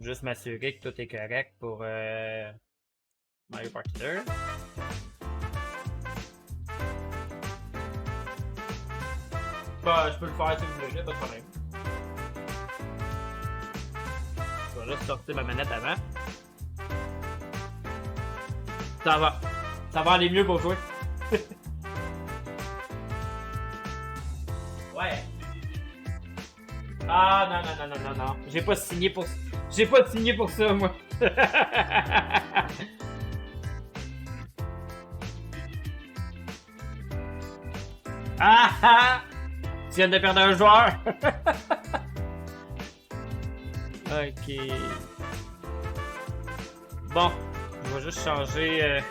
Juste m'assurer que tout est correct pour Mario Party 2. Bah, je peux le faire si vous voulez, pas de problème. Je vais juste sortir ma manette avant. Ça va. Ça va aller mieux pour jouer. Ouais. Ah non, non, non, non, non, non. J'ai pas signé pour ça, moi. Ah ah! Tu viens de perdre un joueur. Ok. Bon, je vais juste changer.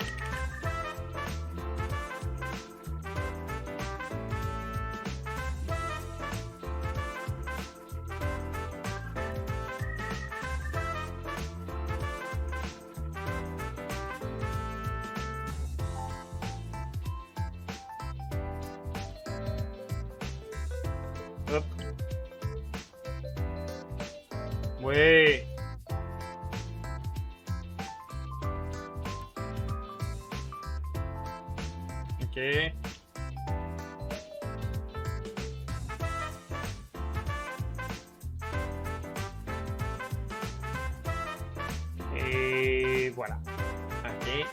Hop. Oui. Ok. Et voilà. Ok.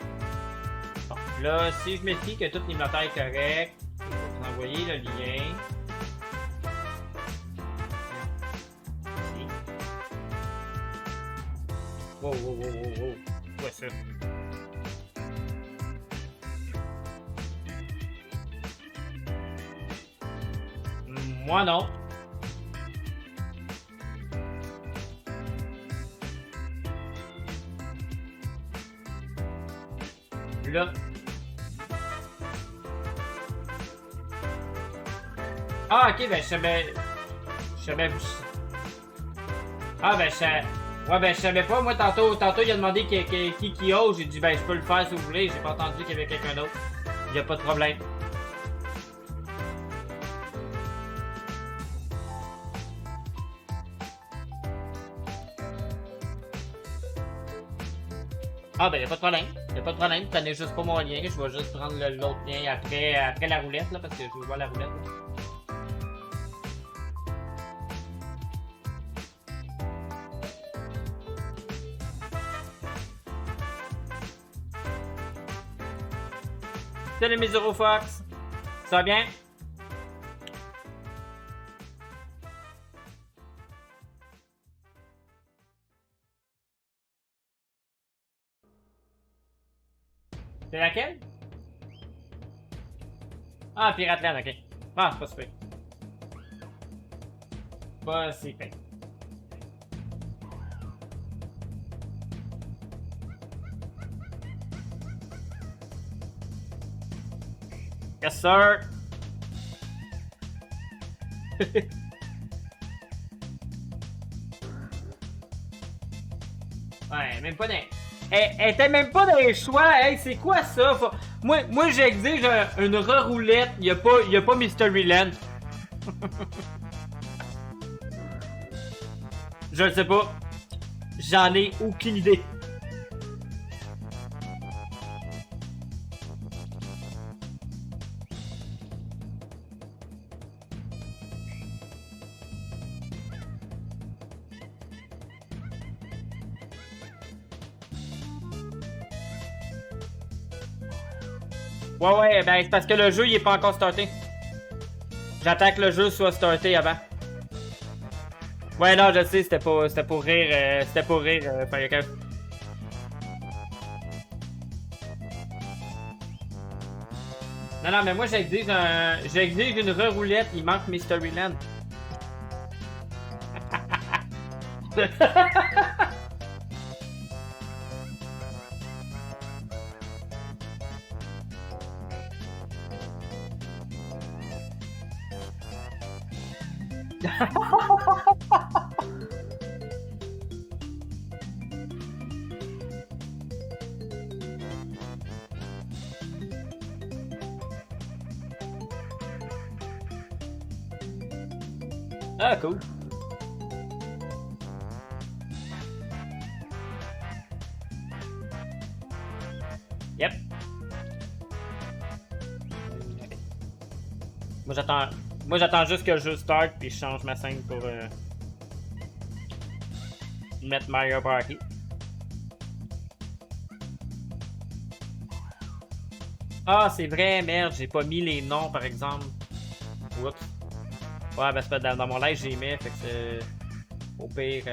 Bon, là, si je me dis que tout l'inventaire est correct, je vais vous envoyer le lien. Ici. Wow, wow, wow, wow, wow. Ouais, ça. Moi, non. Là. Ah, ok, ben, je savais. Je savais. Ah, ben, je savais. Ouais, ben, je savais pas. Moi, tantôt, il a demandé qui ose. J'ai dit, ben, je peux le faire si vous voulez. J'ai pas entendu qu'il y avait quelqu'un d'autre. Y a pas de problème. Ah, ben, y a pas de problème. Y a pas de problème. Prenez juste pas mon lien. Je vais juste prendre l'autre lien après la roulette, là, parce que je veux voir la roulette. Là. Salut mes Eurofox! Ça va bien? C'est laquelle? Ah, Pirate Land, ok. Ah, c'est pas super. Pas super. Yes, sir! Ouais, même pas dans... Elle était même pas dans les choix. Hey, c'est quoi ça? Moi j'exige une reroulette. Y a pas Mystery Land. Je le sais pas. J'en ai aucune idée. Ouais, ben c'est parce que le jeu il est pas encore starté. J'attends que le jeu soit starté avant. Ouais, non, je sais, c'était pour rire, Firecraft. Non, mais moi j'exige une reroulette, il manque Mystery Land. Ah, cool. Moi, j'attends juste que le jeu start, puis je change ma scène pour mettre Mario Party. Ah, c'est vrai, merde, j'ai pas mis les noms, par exemple. Oups. Ouais, ben c'est pas dans mon live, j'ai mis, fait que c'est... Au pire...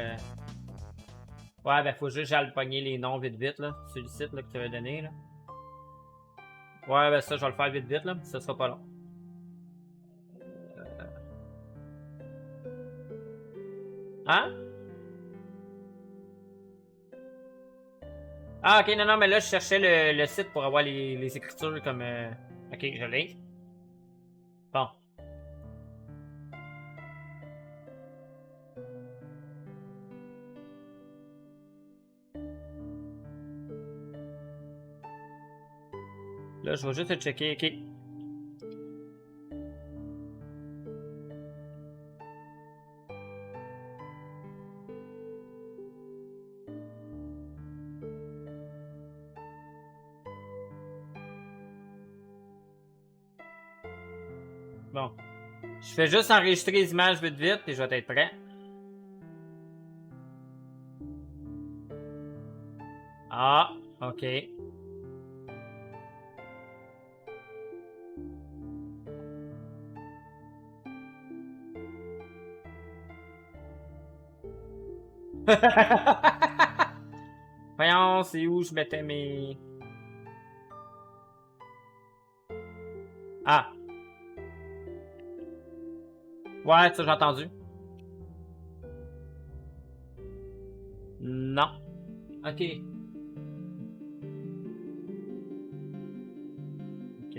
Ouais, ben faut juste que j'aille pogner les noms vite vite, là, sur le site, là, que tu avais donné, là. Ouais, ben ça, je vais le faire vite vite, là, ça sera pas long. Hein? Ah, ok, non, mais là, je cherchais le site pour avoir les écritures comme... Ok, je l'ai. Bon. Là, je vais juste checker, ok. Bon. Je fais juste enregistrer les images vite vite, et je vais être prêt. Ah, ok. Voyons, c'est où je mettais mes... Ah. Ouais, ça j'ai entendu. Non. Ok. Ok.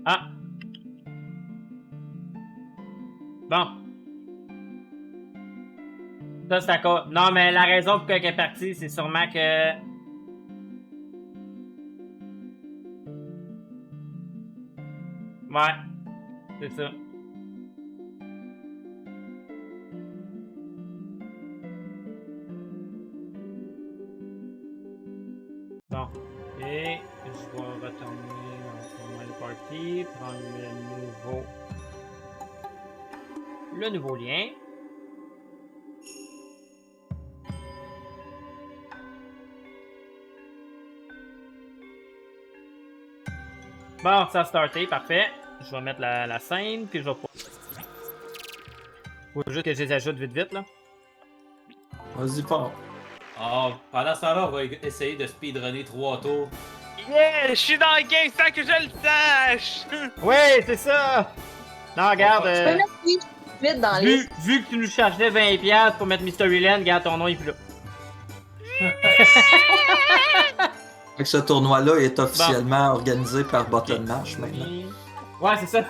Ah. Bon. Ça, c'est à cause... Non, mais la raison pour laquelle elle est partie, c'est sûrement que... Ouais. C'est ça. Bon. Et je vais retourner dans Mario Party, prendre le nouveau lien. Bon, ça a starté, parfait. Je vais mettre la scène, puis je vais... Faut juste que je les ajoute vite vite, là. Vas-y, fort. Oh, pendant ce temps-là, on va essayer de speedrunner 3 tours. Yeah! Je suis dans le game sans que je le sache! Ouais, c'est ça! Non, regarde, Tu peux mettre oui, vite dans les. vu que tu nous chargeais 20$ pour mettre Mysteryland, regarde, ton nom est plus là. Fait que ce tournoi-là est officiellement organisé par Button Mash maintenant. Ouais, c'est ça.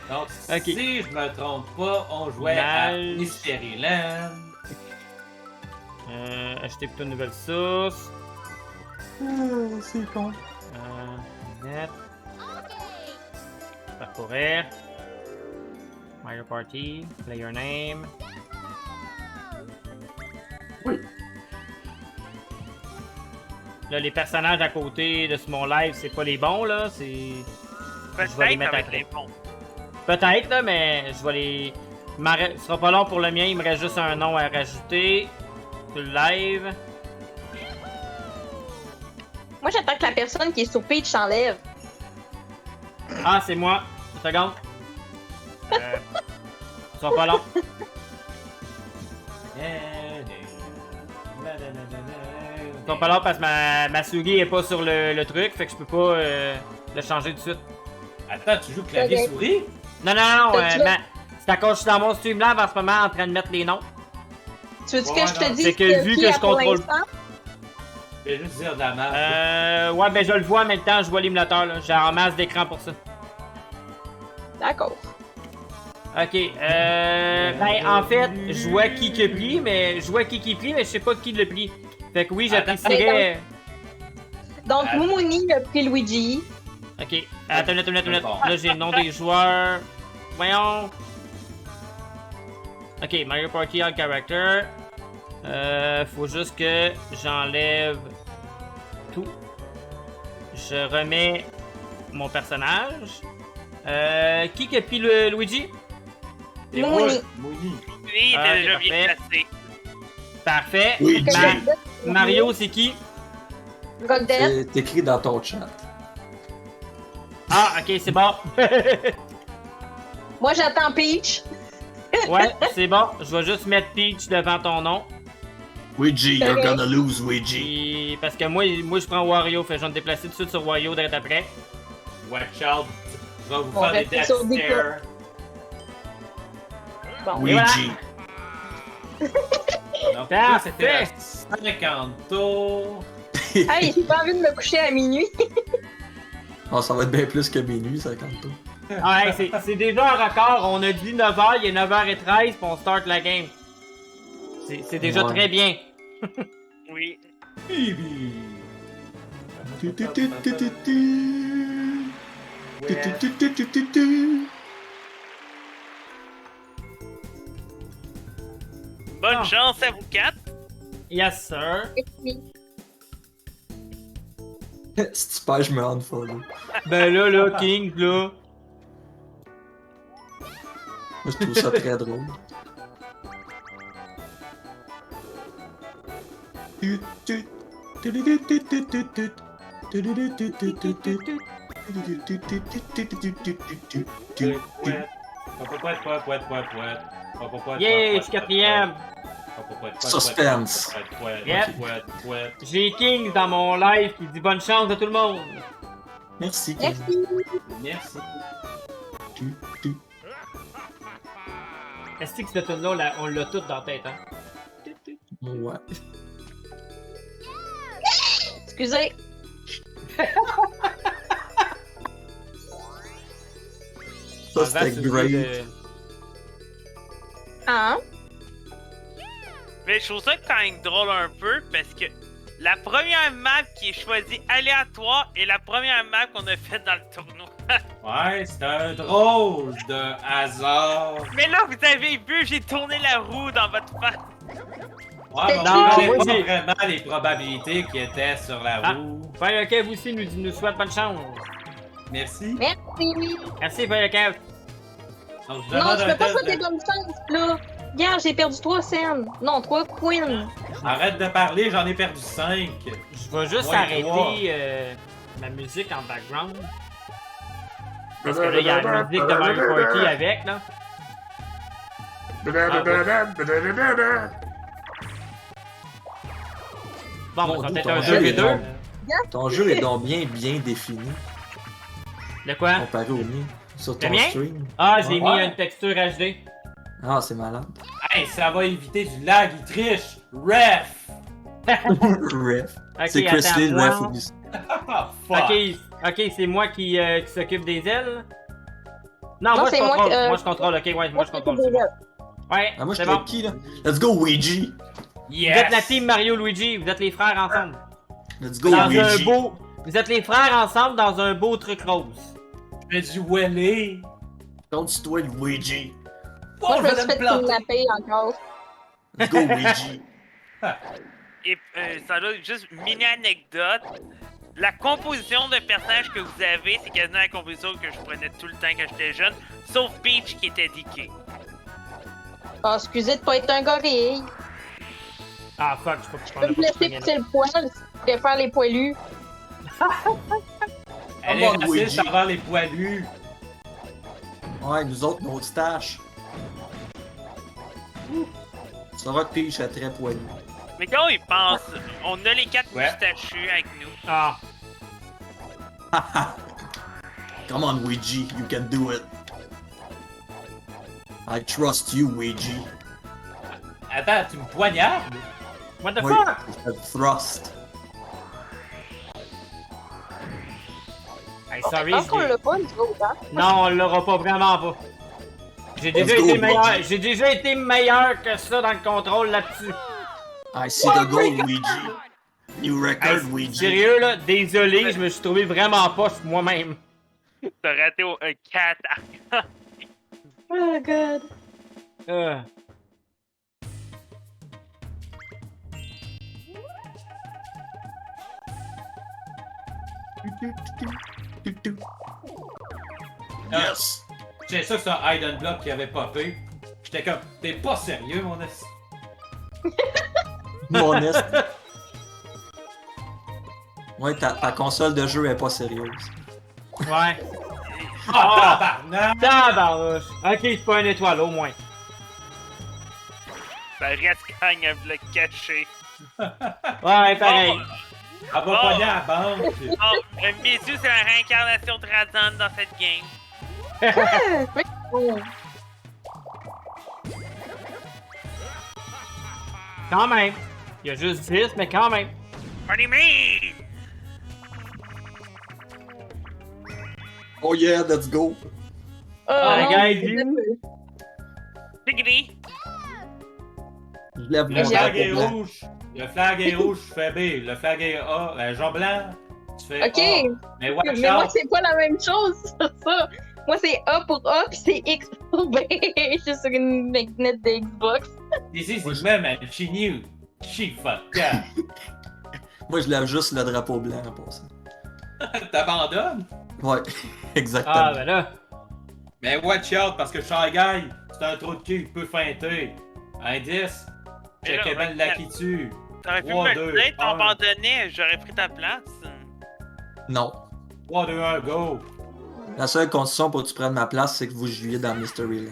Donc, Ok. si je me trompe pas, on jouait à Mysteryland. Acheter plutôt une nouvelle source. C'est con. Net. Parcourir. Mario Party. Player name. Oui. Là, les personnages à côté de ce mon live, c'est pas les bons, là. C'est. Je vais les mettre à côté. Peut-être, là, mais je vais les. Ce sera pas long pour le mien, il me reste juste un nom à rajouter. Sur le live. Moi, j'attends que la personne qui est sur Peach s'enlève. Ah, c'est moi. Une seconde. Ce sera pas long. Ce sera pas long parce que ma souris est pas sur le truc, fait que je peux pas le changer tout de suite. Attends, tu joues clavier-souris? Non, c'est à cause que je suis dans mon Streamlab en ce moment en train de mettre les noms. Tu veux-tu Ouais, que je te non. dise C'est que vu qui que a je pour contrôle- l'instant? Je vais juste dire de la merde. Ouais, ben je le vois en même temps, je vois l'émulateur, là. J'ai un masse d'écran pour ça. D'accord. Ok, ben en fait, je vois qui a pris, mais je sais pas qui l'a pris. Fait que oui, Attends. j'apprécierais... Donc, Ah. Moumouni a pris Luigi. Ok, attends une minute. Là, j'ai le nom des joueurs. Voyons. Ok, Mario Party All Character. Faut juste que j'enlève tout. Je remets mon personnage. Qui a pris le Luigi? Et Mouni. Mouni. Oui, il Ah, était déjà ok, bien parfait. placé. Parfait. Oui, Que Jay. Mario, c'est qui? Godette. C'est écrit dans ton chat. Ah, ok, c'est bon. Moi, j'attends Peach. Ouais, c'est bon. Je vais juste mettre Peach devant ton nom. Ouija, you're Ok. gonna lose, Ouija. Puis, parce que moi, je prends Wario. Fait que je vais me déplacer tout de suite sur Wario direct après. Watch out. Je vais vous On faire des reste death sur des stare. Bon. Oui. Ouija. Donc, Parfait. ça, c'était la 50 tours. Hey, j'ai pas envie de me coucher à minuit. Oh, ça va être bien plus que minuit, 50 tours. Ah, hey, c'est déjà un record. On a dit 9h, il est 9h13, puis on start la game. C'est déjà Ouais. très bien. Oui. Bibi. Tu, tu, tu, tu, tu, tu. Tu, tu, tu, tu, tu, tu, tu. Bonne Ah. chance à vous quatre. Yes, sir. Si tu perds, je me unfollow. Ben là, King, là. Moi, je trouve ça très drôle. Tu, tu, tu, tu, tu, tu, tu, tu, tu. Tu, tu, tu, tu, tu, tu, tu. Tu, tu, tu, tu, tu, tu, tu, tu, tu, tu, tu. Yeah, je suis quatrième. Suspense. Yep. J'ai King dans mon live qui dit bonne chance à tout le monde. Merci, Ken. Merci. Merci. Tu, tu. Est-ce que cette tune-là, on l'a toute dans la tête, hein? Ouais. Excusez. Ça, c'était great. Hein? Mais je trouve ça quand même drôle un peu parce que la première map qui est choisie aléatoire est la première map qu'on a faite dans le tournoi. Ouais, c'est un drôle de hasard. Mais là, vous avez vu, j'ai tourné la roue dans votre face. Ouais, mais on Non, connaît moi, pas j'ai- vraiment les probabilités qui étaient sur la Ah. roue. Firekev aussi nous souhaite bonne chance. Merci. Merci. Merci, Firekev. Donc, je Non, demande je un peux pas test faire des bonnes chances, là. Regarde, j'ai perdu 3 scènes. Non, 3 queens. Arrête de parler, j'en ai perdu 5. Je vais juste Moins trois. arrêter ma musique en background. Parce que là, il y a la musique de Mario Party avec, là. Bon, Mon ça va Dieu, peut-être ton un jeu est 2v2. long. Ton jeu est donc bien défini De quoi? comparé au mien sur Le ton mien? stream. Ah, j'ai Ouais. mis une texture HD. Ah, c'est malade. Hey, ça va éviter du lag, il triche. Ref! Ref. Ok, C'est Chris attends, Lee, moi- ref. oublie ça. Ah, fuck. Ok, c'est moi qui s'occupe des ailes. Non, Non, moi je c'est moi contrôle. qui, Moi je contrôle, ok, ouais, moi je contrôle. c'est c'est bon. Ouais, Ah, moi, je c'est suis bon. avec qui, là? Let's go, Ouija! Vous êtes la team Mario Luigi, vous êtes les frères ensemble. Let's go, Dans Ouija! un beau. Vous êtes les frères ensemble dans un beau truc rose. Je fais du wellé. Compte sur toi, le Ouija! Moi, je me vais suis me fait planter. kidnapper encore. Let's go, Ouija! Et ça doit juste mini anecdote. La composition de personnage que vous avez, c'est quasiment la composition que je prenais tout le temps quand j'étais jeune, sauf Peach qui était DK. Ah, excusez de pas être un gorille. Ah fuck, je peux Tu pas peux me laisser pousser le poil si tu préfères les poilus. Elle Come on, est raciste Luigi. envers les poilus. Ouais, nous autres, nos staches. Tu sauras que Peach est très poilu. Mais quand on y pense, on a les 4 Ouais. moustachus avec nous. Ah, Come on, Ouija, you can do it. I trust you, Ouija. Attends, tu me poignardes? what the Oui, fuck? je fais thrust. Hey, Je sorry, pense qu'on je l'a pas, nous autres, hein? Non, on l'aura pas, vraiment pas. J'ai déjà Let's go, été meilleur, Luigi. j'ai déjà été meilleur que ça dans le contrôle là-dessus. I see the goal, Luigi. New record, Hey, Luigi. sérieux, là, désolé, je me suis trouvé vraiment poche moi-même. T'as raté un 4. Oh god. Euh. Yes. C'est ça que c'est un hide and block qui avait popé. J'étais comme, t'es pas sérieux, mon esti. Mon est. Ouais, ta console de jeu est pas sérieuse. Ouais. Ah, tabarnak! Tabarnouche. Ok, c'est pas une étoile, au moins. Ça reste gagne à le cacher. Ouais, pareil. Elle va pogner à la banque. Oh, messieurs, c'est la réincarnation de Razan dans cette game. Oh. Quand même. Il y a juste 10, mais quand même. Party me! Oh yeah, let's go. Ah, non, guys, c'est you. Tigri! Je lève Le mon j'ai flag drapeau est blanc. rouge. Le flag est rouge, tu fais B. Le flag est A. Jean blanc, tu fais Ok. A. Mais watch Mais moi, out. c'est pas la même chose, c'est ça. Moi, c'est A pour A, puis c'est X pour B. Je suis sur une magnet de Xbox. Ici, c'est même un chignou. Chifotka. Moi, je lève juste le drapeau blanc pour ça. T'abandonnes? Ouais, exactement. Ah, ben là. Mais watch out, parce que Shy Guy, c'est un trou de cul, il peut feinter. Indice, Mais là, check bien la qui tue. T'aurais pu 3, me 2, le dire, 1. t'abandonnais, j'aurais pris ta place. Non. 3, 2, 1, go! La seule condition pour que tu prennes ma place, c'est que vous jouiez dans Mystery Land.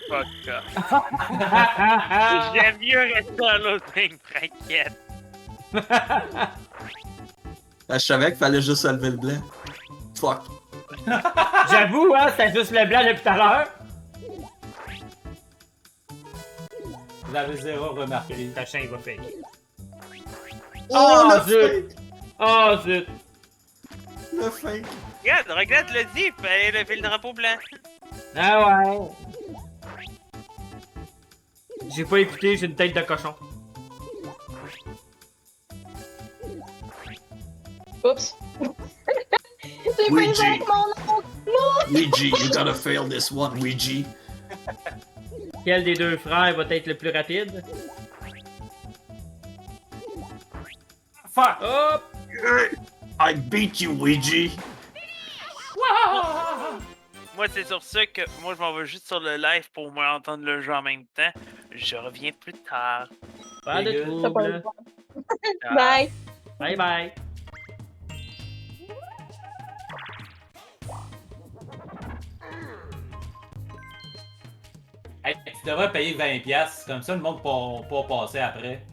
Fuck off. Ah, J'aime mieux rester dans l'autre ligne, braquette. Je savais qu'il fallait juste lever le blanc. Fuck. J'avoue, hein, c'était juste le blanc depuis tout à l'heure. Vous avez zéro remarqué. Le prochain, il va payer. Oh, Oh, le zut. fake! Oh, zut. Le fake! Regarde, regarde, le dit, il fallait lever le drapeau blanc. Ah ouais. J'ai pas écouté, j'ai une tête de cochon. Oups. J'ai Oui, pas G. avec mon nom. Luigi, you gotta fail this one, Luigi. Quel des deux frères va être le plus rapide? Fuck! Hop! I beat you, Luigi. Moi, c'est sur ça que moi, je m'en vais juste sur le live pour m'entendre le jeu en même temps. Je reviens plus tard. Pas de Dégueu. T'as pas le trouble. droit. Ah. Bye. Bye bye. Hey, tu devrais payer 20$, comme ça le monde peut pas passer après.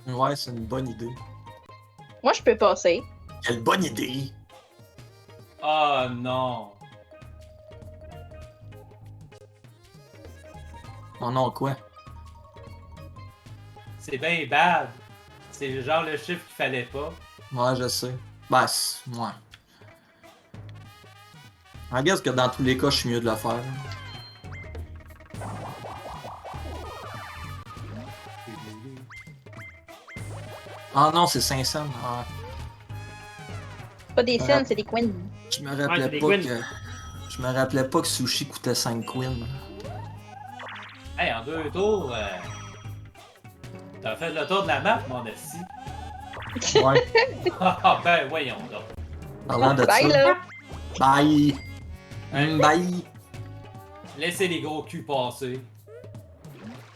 Ouais, c'est une bonne idée. Moi, je peux passer. Quelle bonne idée! Oh non! Oh non, quoi? C'est bien bad. C'est genre le chiffre qu'il fallait pas. Ouais, je sais. Ben, ouais. I guess que dans tous les cas, je suis mieux de le faire. Ah non, c'est 500. Ah, C'est pas des scènes, c'est des coins. je me Ouais, rappelais c'est des pas queens. que. Je me rappelais pas que sushi coûtait 5 queens. Hey, en 2 tours, t'as fait le tour de la map, mon esti. Ouais. Ah ben voyons donc. Parlant de Bye, ça. là. Bye! Hein? Bye! Laissez les gros culs passer.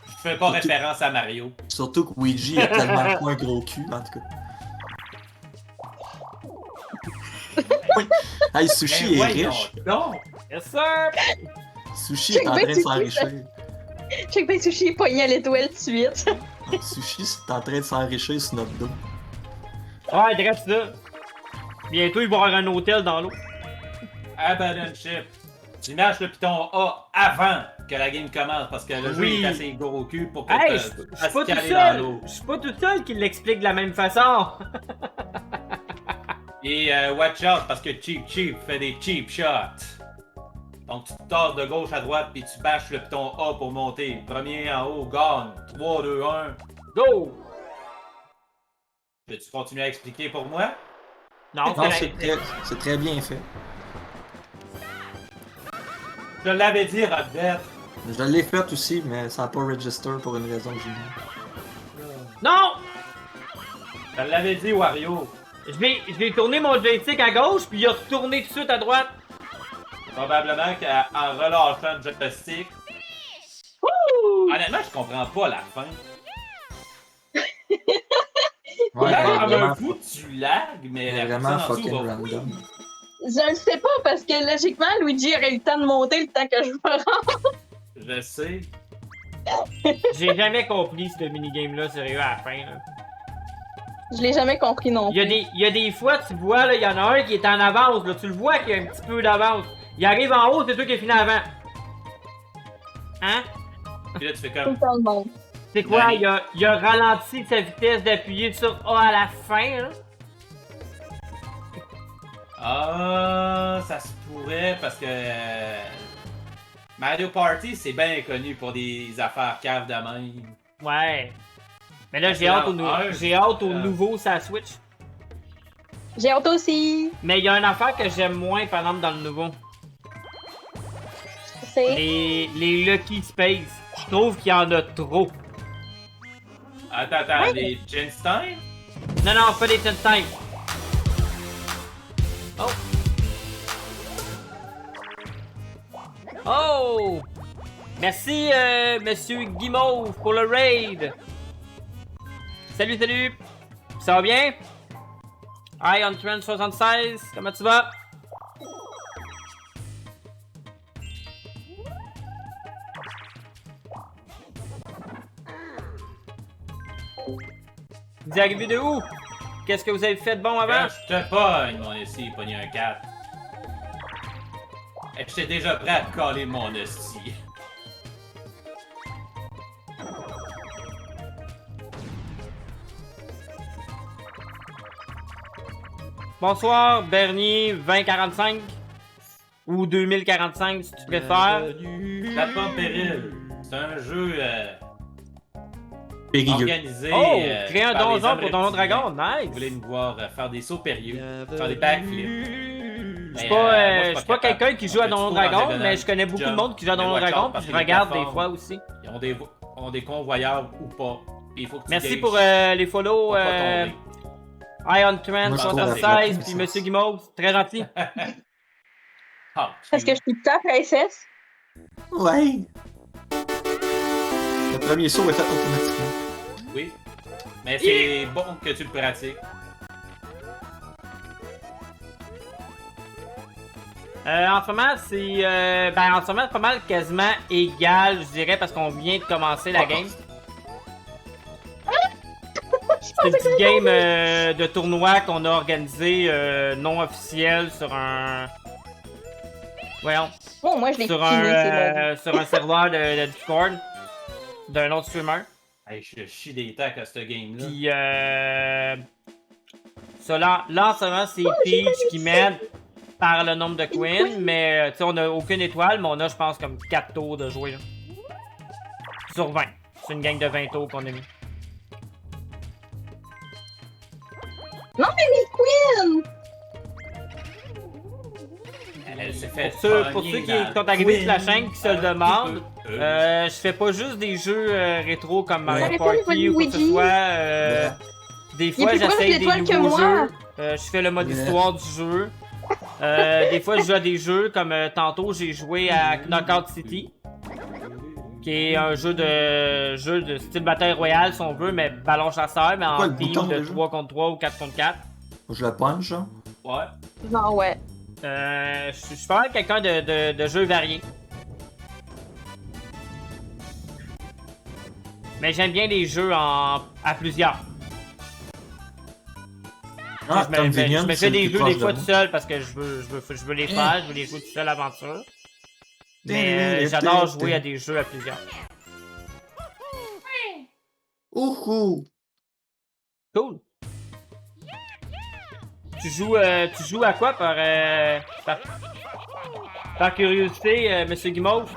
Je fais pas Surtout- référence à Mario. Surtout que Ouija a tellement pas un gros cul, en tout cas. Oui. Hey, Sushi Ben est voyons riche. donc. Yes, sir! Sushi est en train de s'enrichir. Check bien Sushi est pogné à l'étoile tout de suite. Sushi, c'est en train de s'enrichir sur notre dos. Ouais, dresse ça. Bientôt, il va y avoir un hôtel dans l'eau. Abandon ship. Tu lâches le piton A avant que la game commence parce que le jeu Oui. est assez gros au cul pour que Hey, tu je suis fasses pas tout caler dans seul! l'eau. Je suis pas tout seul qui l'explique de la même façon! Et watch out parce que Cheap fait des cheap shots. Donc tu te tasses de gauche à droite puis tu bâches le piton A pour monter. Premier en haut, gagne. 3, 2, 1. Go! Peux-tu continuer à expliquer pour moi? Non, Non, c'est très bien fait. Je l'avais dit, Rodbert. Je l'ai fait aussi, mais ça n'a pas register pour une raison que j'ignore. Non! Je l'avais dit, Wario. Je vais tourner mon joystick à gauche, puis il a retourné tout de suite à droite. Probablement qu'en relâchant le joystick. Honnêtement, je comprends pas la fin. Ouais, Là, comme vraiment, un bout, tu lag, mais la vraiment personne en dessous fucking va random. Je le sais pas parce que logiquement, Luigi aurait eu le temps de monter le temps que je me rende. Je sais. J'ai jamais compris ce minigame-là, sérieux, à la fin. Là. Je l'ai jamais compris non Il plus. y a des fois, tu vois, là, il y en a un qui est en avance, là, tu le vois qu'il y a un petit peu d'avance. Il arrive en haut, c'est toi qui es fini avant. Hein? Puis là, tu fais Tout le comme. temps le monde. C'est quoi? Ouais. Il a ralenti sa vitesse d'appuyer sur A à la fin, là. Ah, ça se pourrait parce que. Mario Party, c'est bien connu pour des affaires caves de même. Ouais. Mais là, j'ai C'est hâte, la- au nouveau sa Switch. J'ai hâte aussi. Mais il y a une affaire que j'aime moins, par exemple, dans le nouveau. C'est. Les Lucky Space. Je trouve qu'il y en a trop. Attends, les Genstein? Non, non, pas des Time. Oh! Oh! Merci, monsieur Guimauve, pour le raid. Salut, salut. Ça va bien? Hi, on trend 76. Comment tu vas? Vous arrivez de où? Qu'est-ce que vous avez fait de bon avant? Quand je te pogne, mon esti, pogné un 4. Et j'étais déjà prêt à te coller mon esti. Bonsoir, Bernier 2045 ou 2045 si tu préfères. Plateforme Péril. C'est un jeu Périlleux. organisé. Oh, créer un par les donjon hommes pour Donjon reptiliens. Dragon, Vous nice! voulez me voir faire des sauts périlleux, faire des backflips. Je suis pas quelqu'un qui joue à Donjon Dragon, mais je connais beaucoup de monde qui joue à Donjon Dragon, puis je regarde des fois aussi. Ils ont des convoyeurs ou pas. Il faut que tu Merci gages pour les follow, pour pas tomber. Ion Trent Moi, je trouve 76, la puis princesse. Monsieur Guimauve, très gentil. Ah, Parce que je suis ta princesse. Ouais. Le premier saut est fait automatiquement. Oui. Mais c'est bon que tu le pratiques. En ce moment, en ce moment, c'est pas mal quasiment égal, je dirais, parce qu'on vient de commencer la game. C'est une petite game de tournoi qu'on a organisé non officiel sur un. Voyons. Oh, moi je l'ai Sur kiné, c'est un, sur un serveur de Discord d'un autre streamer. Hey, je chie des tacs à cette game-là. Puis, ça, là en ce moment, c'est Peach qui mène par le nombre de queens, mais tu sais, on n'a aucune étoile, mais on a, je pense, comme 4 tours de jouer. Là. Sur 20. C'est une gang de 20 tours qu'on a mis. Non, mais les queens! Elle s'est fait Pour ceux qui pogner sont dans arrivés le sur la Queen chaîne qui se un le petit demandent, peu. je fais pas juste des jeux rétro comme Mario Ouais. Party ou quoi que ce soit. Des fois, plus proche j'essaye des d'étoiles que nouveaux moi. jeux. Je fais le mode Ouais. histoire du jeu. Des fois, je joue à des jeux comme tantôt, j'ai joué à Knockout City, qui est un jeu de style bataille royale, si on veut, mais ballon chasseur, mais Quoi, en le team bouton, de déjà? 3 contre 3 ou 4 contre 4. Je le punch, genre. Ouais. Non, ouais. Je suis pas mal quelqu'un de jeux variés. Mais j'aime bien les jeux à plusieurs. Ah, je me fais des jeux des fois tout seul parce que je veux les faire, je veux les jouer tout seul aventure. Mais j'adore jouer à des jeux à plusieurs. Ouhou! Cool. Tu joues à quoi par curiosité, Monsieur Guimauve?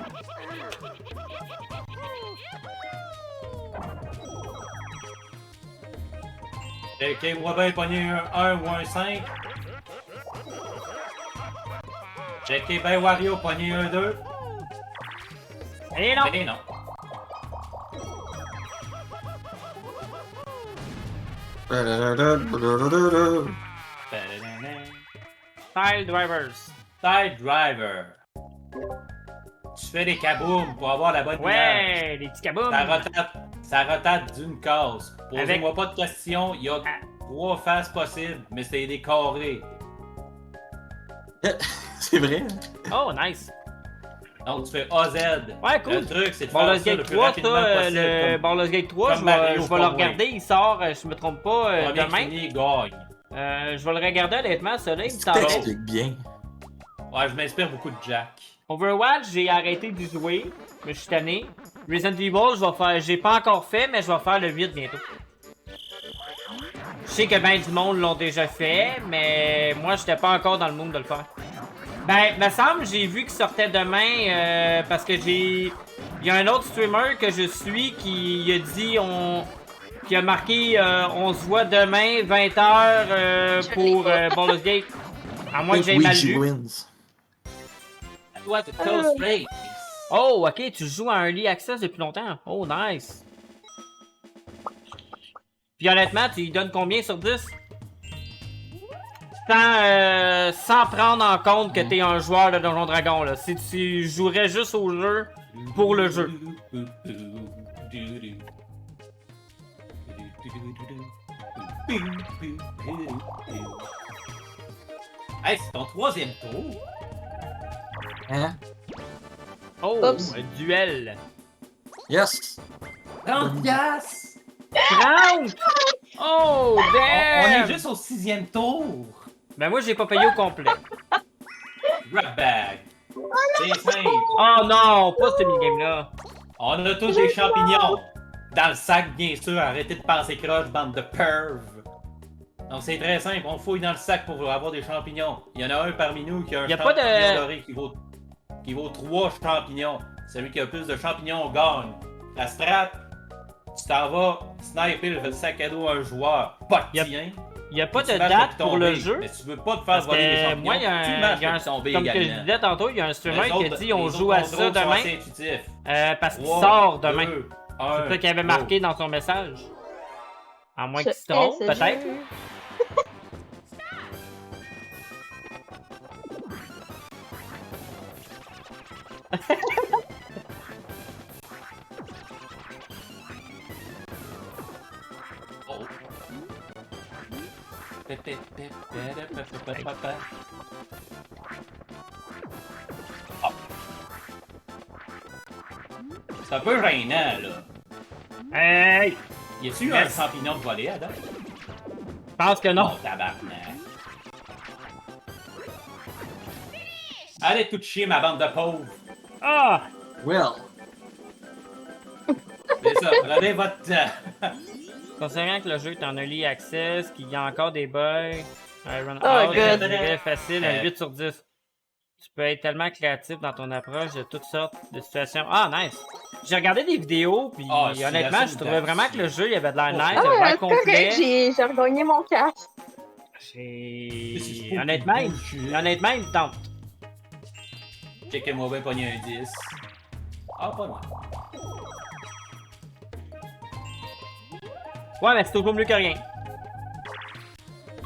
Checkez-moi bien pogner un 1 ou un 5. Checkez bien Wario pogner un 2. Et non! Eh non. Style Drivers. Side Driver. Tu fais des kabooms pour avoir la bonne image. Ouais, les petits kaboums. Ça rotate d'une case. Posez-moi pas de questions, il y a Ah. 3 faces possibles, mais c'est des carrés. C'est vrai? Oh, nice. Donc tu fais AZ. Ouais, cool. Le truc, c'est de Baldur's faire ça le Gate plus 3, rapidement ça, possible. le comme Baldur's Gate 3, comme je Mario vais le Conway. regarder, il sort, je me trompe pas, premier demain. fini, gagne. Je vais le regarder honnêtement, ça là, il me Tu semble. t'expliques bien. Ouais, je m'inspire beaucoup de Jack. Overwatch, j'ai arrêté d'y jouer, mais je suis tanné. Resident Evil, j'ai pas encore fait, mais je vais faire le 8 bientôt. Je sais que ben du monde l'ont déjà fait, mais moi j'étais pas encore dans le mood de le faire. Ben, me semble, j'ai vu qu'il sortait demain, parce que il y a un autre streamer que je suis qui a dit qui a marqué on se voit demain 20h pour Baldur's Gate. À moins que j'aie mal Ouija lu. wins. What a close race. Oh, ok, tu joues à un Early Access depuis longtemps. Oh, nice. Puis honnêtement, tu lui donnes combien sur 10? Sans prendre en compte que t'es un joueur de Donjon Dragon, là. Si tu jouerais juste au jeu pour le jeu. Hey, c'est ton 3e tour. Hein? Oh, Oups. un duel. Yes! 30 piastres. 30! Oh, On damn! est juste au 6e tour. Ben moi, j'ai pas payé au complet. Grab bag. C'est simple. Oh non, pas ce minigame-là. On a tous des champignons. Dans le sac, bien sûr. Arrêtez de penser croche, bande de perv. Donc c'est très simple. On fouille dans le sac pour avoir des champignons. Il y en a un parmi nous qui a un Y a pas champignon de- doré qui vaut 3 champignons. Celui qui a le plus de champignons gagne. La strat, tu t'en vas sniper le sac à dos à un joueur. Pas de Y a- tien. Y a pas Tu de matches date pour pour tomber, le jeu. Mais tu veux pas te faire Parce voler des que champignons. moi, il y a tu un, matches y a un- pour tomber comme que je également. disais tantôt, il y a un streamer Les qui a autres- dit on les joue autres à ça contrôles sont demain assez intuitifs. parce qu'il 3, sort demain. 2, C'est 1, ça qu'il avait go. marqué dans son message. À moins Je qu'il se trompe, hais ce peut-être. jeu. Oh. Ah. C'est un peu gênant, là. Hey! Y a-tu eu Yes. un champignon de volée, Adam? Je pense que non. Oh, tabarnak. Allez tout chier, ma bande de pauvres. Ah! Well. C'est ça, prenez votre temps. Considérant que le jeu est en early access, qu'il y a encore des bugs, Iron Oh, Out, good. je dirais facile, un Euh. 8 sur 10. Tu peux être tellement créatif dans ton approche de toutes sortes de situations. Ah, nice! J'ai regardé des vidéos, puis Ah, c'est honnêtement, la je trouvais vraiment que le jeu, il avait de l'air Oh. nice, il Ah, avait l'air c'est correct, complet. j'ai regagné mon cash. Honnêtement, honnêtement, il me tente. Checkez-moi bien pogner un 10. Ah, pas moi. Ouais, mais c'est toujours mieux que rien.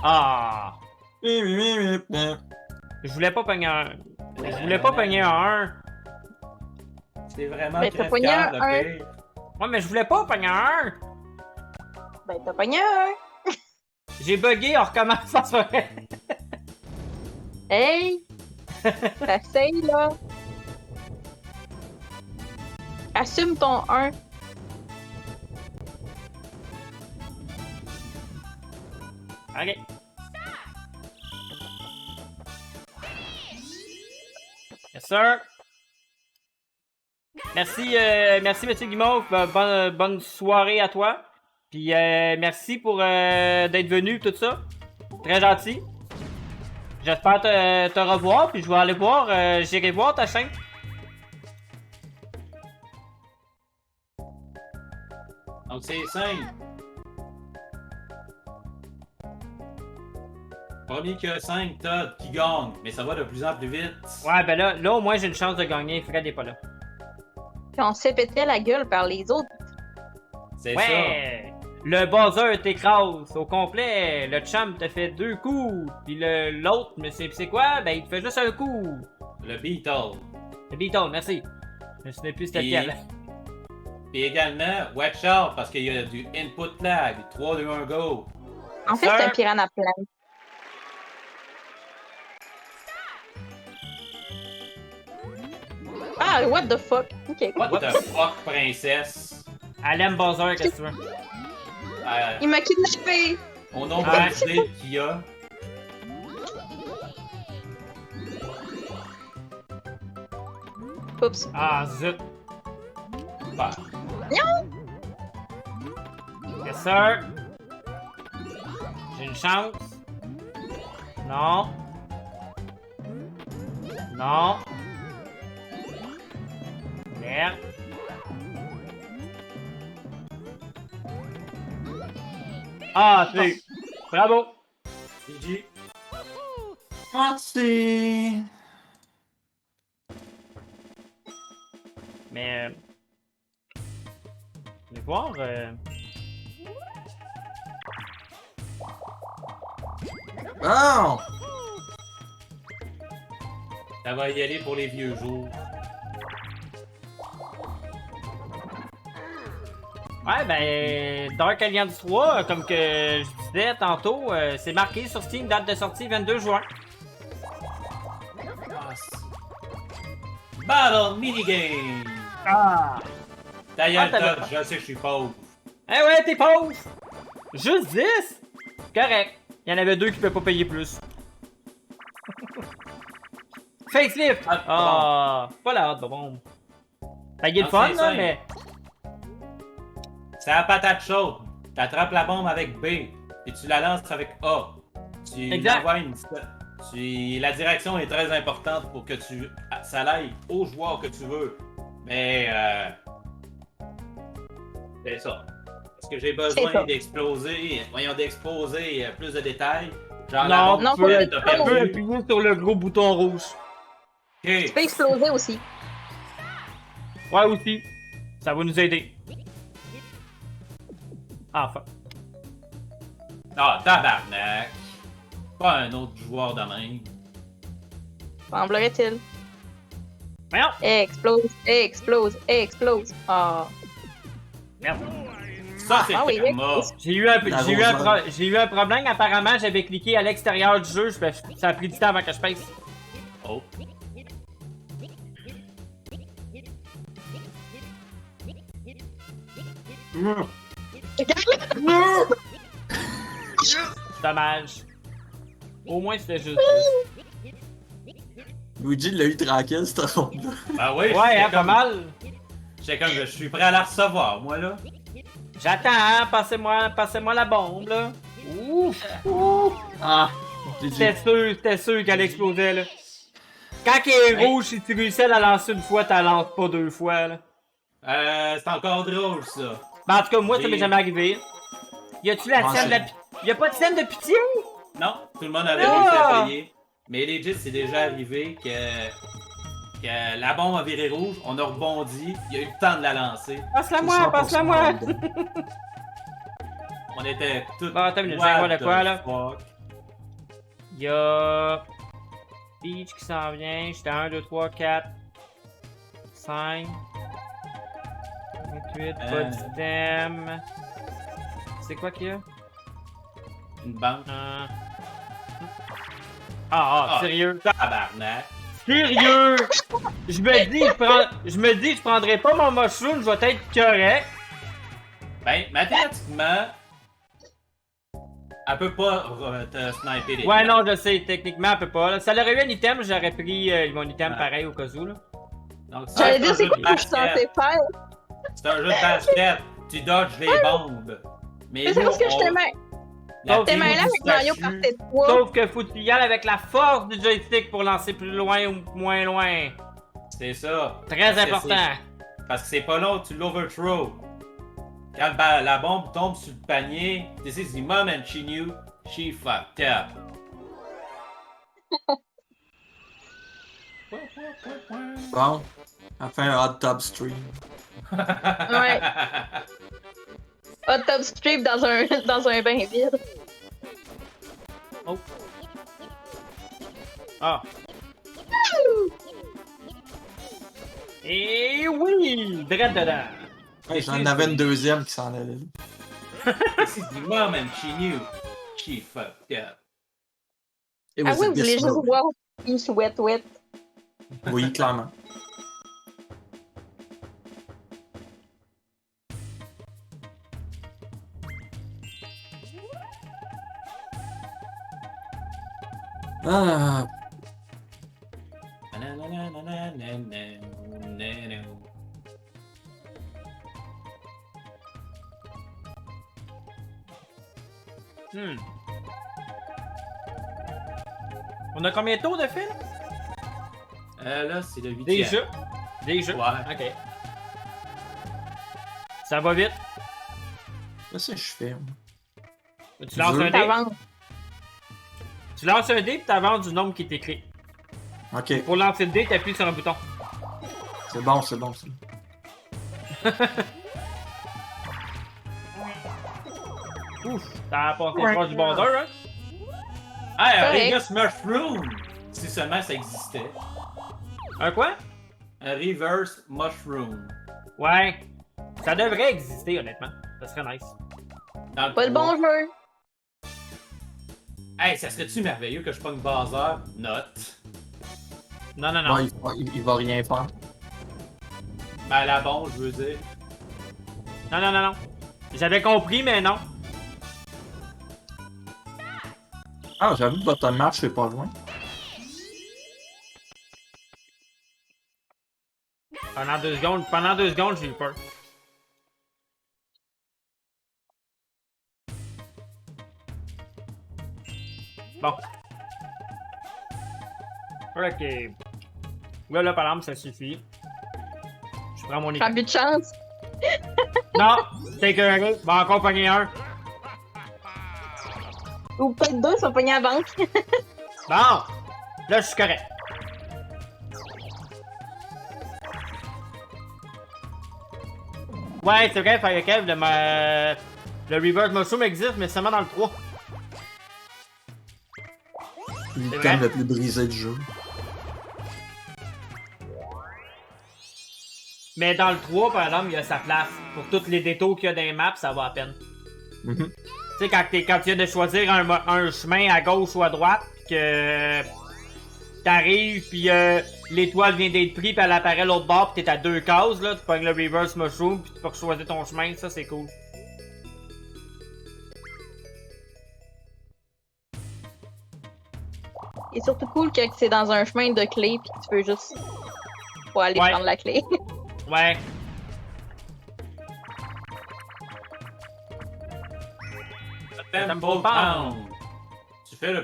Ah! Je voulais pas pogner un... Je voulais pas pogner un 1. C'est vraiment Mais t'as crève-cœur, pogné un le pire. Ouais, mais je voulais pas pogner un 1. Ben, t'as pogné un. J'ai bugué, on recommence sans soirée. Hey! T'essayes, là. Assume ton 1. Ok. Yes, sir. Merci, merci, monsieur Guimauve. Bonne soirée à toi. Puis, merci pour d'être venu, tout ça. Très gentil. J'espère te revoir, puis je vais aller voir, j'irai voir ta chaîne. Donc c'est simple. Premier que 5, Todd qui gagne, mais ça va de plus en plus vite. Ouais, ben là, au moins, j'ai une chance de gagner. Fred est pas là. Puis on se fait péter la gueule par les autres. C'est Ouais! Le buzzer t'écrase au complet. Le chum te fait 2 coups. Puis l'autre, mais c'est quoi? Ben, il te fait juste un coup. ça. Le Beetle. Le Beatle, merci. Je me souviens plus c'était Puis- lequel. Puis également, watch out parce qu'il y a du input lag. 3, 2, 1, go. En fait, c'est un piranha plant. Ah, what the fuck? Ok. What the fuck, princesse? Elle aime buzzer, qu'est-ce que tu veux? Il m'a kidnappé! Au nombre Ouais. d'idées qu'il y a. Oups. Ah, zut. Bah, Yes, sir. J'ai une chance. Non. Non. Merde. Ah, c'est. Bravo. GG. Merci. Mais. Je vais voir. Oh! Ça va y aller pour les vieux jours. Ouais, ben. Dark Alliance 3, comme que je disais tantôt, c'est marqué sur Steam, date de sortie 22 juin. Ah, c'est- Battle minigame! Ah! D'ailleurs, Ah, t'avais Todd, je sais que je suis pauvre. Eh ouais, t'es pauvre! Juste 10? Correct. Il y en avait 2 qui pouvaient pas payer plus. Facelift! Ah, Ah, pas la hâte, bon. Ben, il est le Ah, fun, c'est là, simple. mais. C'est la patate chaude. T'attrapes la bombe avec B, et tu la lances avec A. Tu Exact. envoies la direction est très importante pour que ça aille au joueur que tu veux. Mais c'est ça. Est-ce que j'ai C'est ça. besoin d'exploser, d'exposer plus de détails? Genre Non, bombe non, que faut t'as le- Tu perdu. peux appuyer sur le gros bouton rouge. Tu Ok. peux exploser aussi. Ouais, aussi. Ça va nous aider. Ah, fuck. Ah, tabarnak. Pas un autre joueur de même. Semblerait-il. Voyons! Explose, explose, explose. Ah. Merde. Ça, c'est Ah oui, karma. oui. J'ai eu un problème. Apparemment, j'avais cliqué à l'extérieur du jeu. Ça a pris du temps avant que je pèse. Oh. Dommage. Au moins, c'était juste. Luigi l'a eu tranquille, cette ronde-là. Ben oui, Ouais, j'étais hein, pas comme- mal. j'étais comme, je suis prêt à la recevoir, moi, là. J'attends, hein. Passez-moi la bombe, là. Ouf! Ouf! Ah! GG. C'était sûr qu'elle explosait, là. Quand elle est rouge, si tu réussis à la lancer une fois, t'as lances pas 2 fois, là. C'est encore drôle, ça. Ben, en tout cas, moi, ça J'ai- m'est jamais arrivé. Y a-tu la Ah, scène de la c'est- pitié? Y a pas de scène de pitié? Non, tout le monde avait Ah! réussi à payer. Mais legit, c'est déjà arrivé que la bombe a viré rouge, on a rebondi, il y a eu le temps de la lancer. Passe-la moi, passe-la moi! On était tous. Bon, attends une minute, je vais voir de quoi, là. Y'a. Peach qui s'en vient. J'étais à 1, 2, 3, 4, 5, 28, pas d'idem. C'est quoi qu'il y a? Une banque. Ah, Ah. sérieux? Tabarnak. Sérieux! Je me dis, je prendrais pas mon mushroom, je vais être correct. Ben, mathématiquement, elle peut pas te sniper les Ouais, gens. non, je sais, techniquement, elle peut pas. Là. Si elle aurait eu un item, j'aurais pris mon item Ouais. pareil au cas où. Là. Donc, J'allais c'est dire, un c'est jeu quoi de que je suis censée basket. faire? C'est un jeu de basket. Tu dodges les bombes. Mais Mais c'est nous, parce que je on- t'aimais. la Sauf T'es tribu mêlé du avec Mario statut- Party 3. Sauf que faut que tu y ailles avec la force du joystick pour lancer plus loin ou moins loin. C'est ça. Très Parce que important. Parce que c'est pas long, tu l'overthrow. Quand la bombe tombe sur le panier, this is the moment she knew she fucked up. Bon, on fait un hot tub stream. Ouais. Hot tub strip dans un bain vide. Oh. Ah. Et oui! Drette dedans. Ouais, j'en avais une deuxième qui s'en allait. This is the moment she knew she fucked up. It Ah was oui, a vous voulez this juste moment. voir une souhaite wet. Oui, clairement. Ah, Hmm. On a combien de tours de fil? Là, c'est le 8e. Déjà? Ouais. Ok. Ça va vite. qu'est-ce que je fais? Tu lances un dé. T'avances. Tu lances un dé et t'avances du nombre qui est écrit. Ok, Pour lancer le dé, t'appuies sur un bouton. c'est bon, c'est bon. Ouf, t'as passé proche du border, hein? Ah, un Correct. reverse mushroom! Si seulement ça existait. Un quoi? Un reverse mushroom. Ouais. Ça devrait exister, honnêtement. Ça serait nice. Dans le Pas le bon jeu. Hey, ça serait-tu merveilleux que je pogne Bazar? Note. Non, non, non. Ouais, il va rien faire. Ben, à la bombe, je veux dire. Non, non, non, non. J'avais compris, mais non. Ah, j'avoue que votre marche, c'est pas loin. Pendant deux secondes, j'ai eu peur. Bon. Ok. Là, par exemple, ça suffit. Je prends mon Prends équipe. plus de chance. Non! T'es écœuré. Va encore pogner un. Ou peut-être deux, sont pognés à la banque. Bon! Là, je suis correct. Ouais, c'est vrai, Fire Kev, le Reverse Mushroom existe, mais seulement dans le 3. Le C'est thème vrai? le plus brisé du jeu. Mais dans le 3, par exemple, il y a sa place. Pour tous les détours qu'il y a dans les maps, ça va à peine. Mhm. Tu sais, quand tu viens de choisir un chemin à gauche ou à droite, pis que t'arrives, pis l'étoile vient d'être prise, pis elle apparaît l'autre bord, pis t'es à deux cases, là, tu pognes le Reverse Mushroom, pis tu peux choisir ton chemin, ça c'est cool. Et surtout cool que c'est dans un chemin de clé puis que tu peux juste pas aller Ouais. prendre la clé. Ouais. Temple Pound. Tu fais le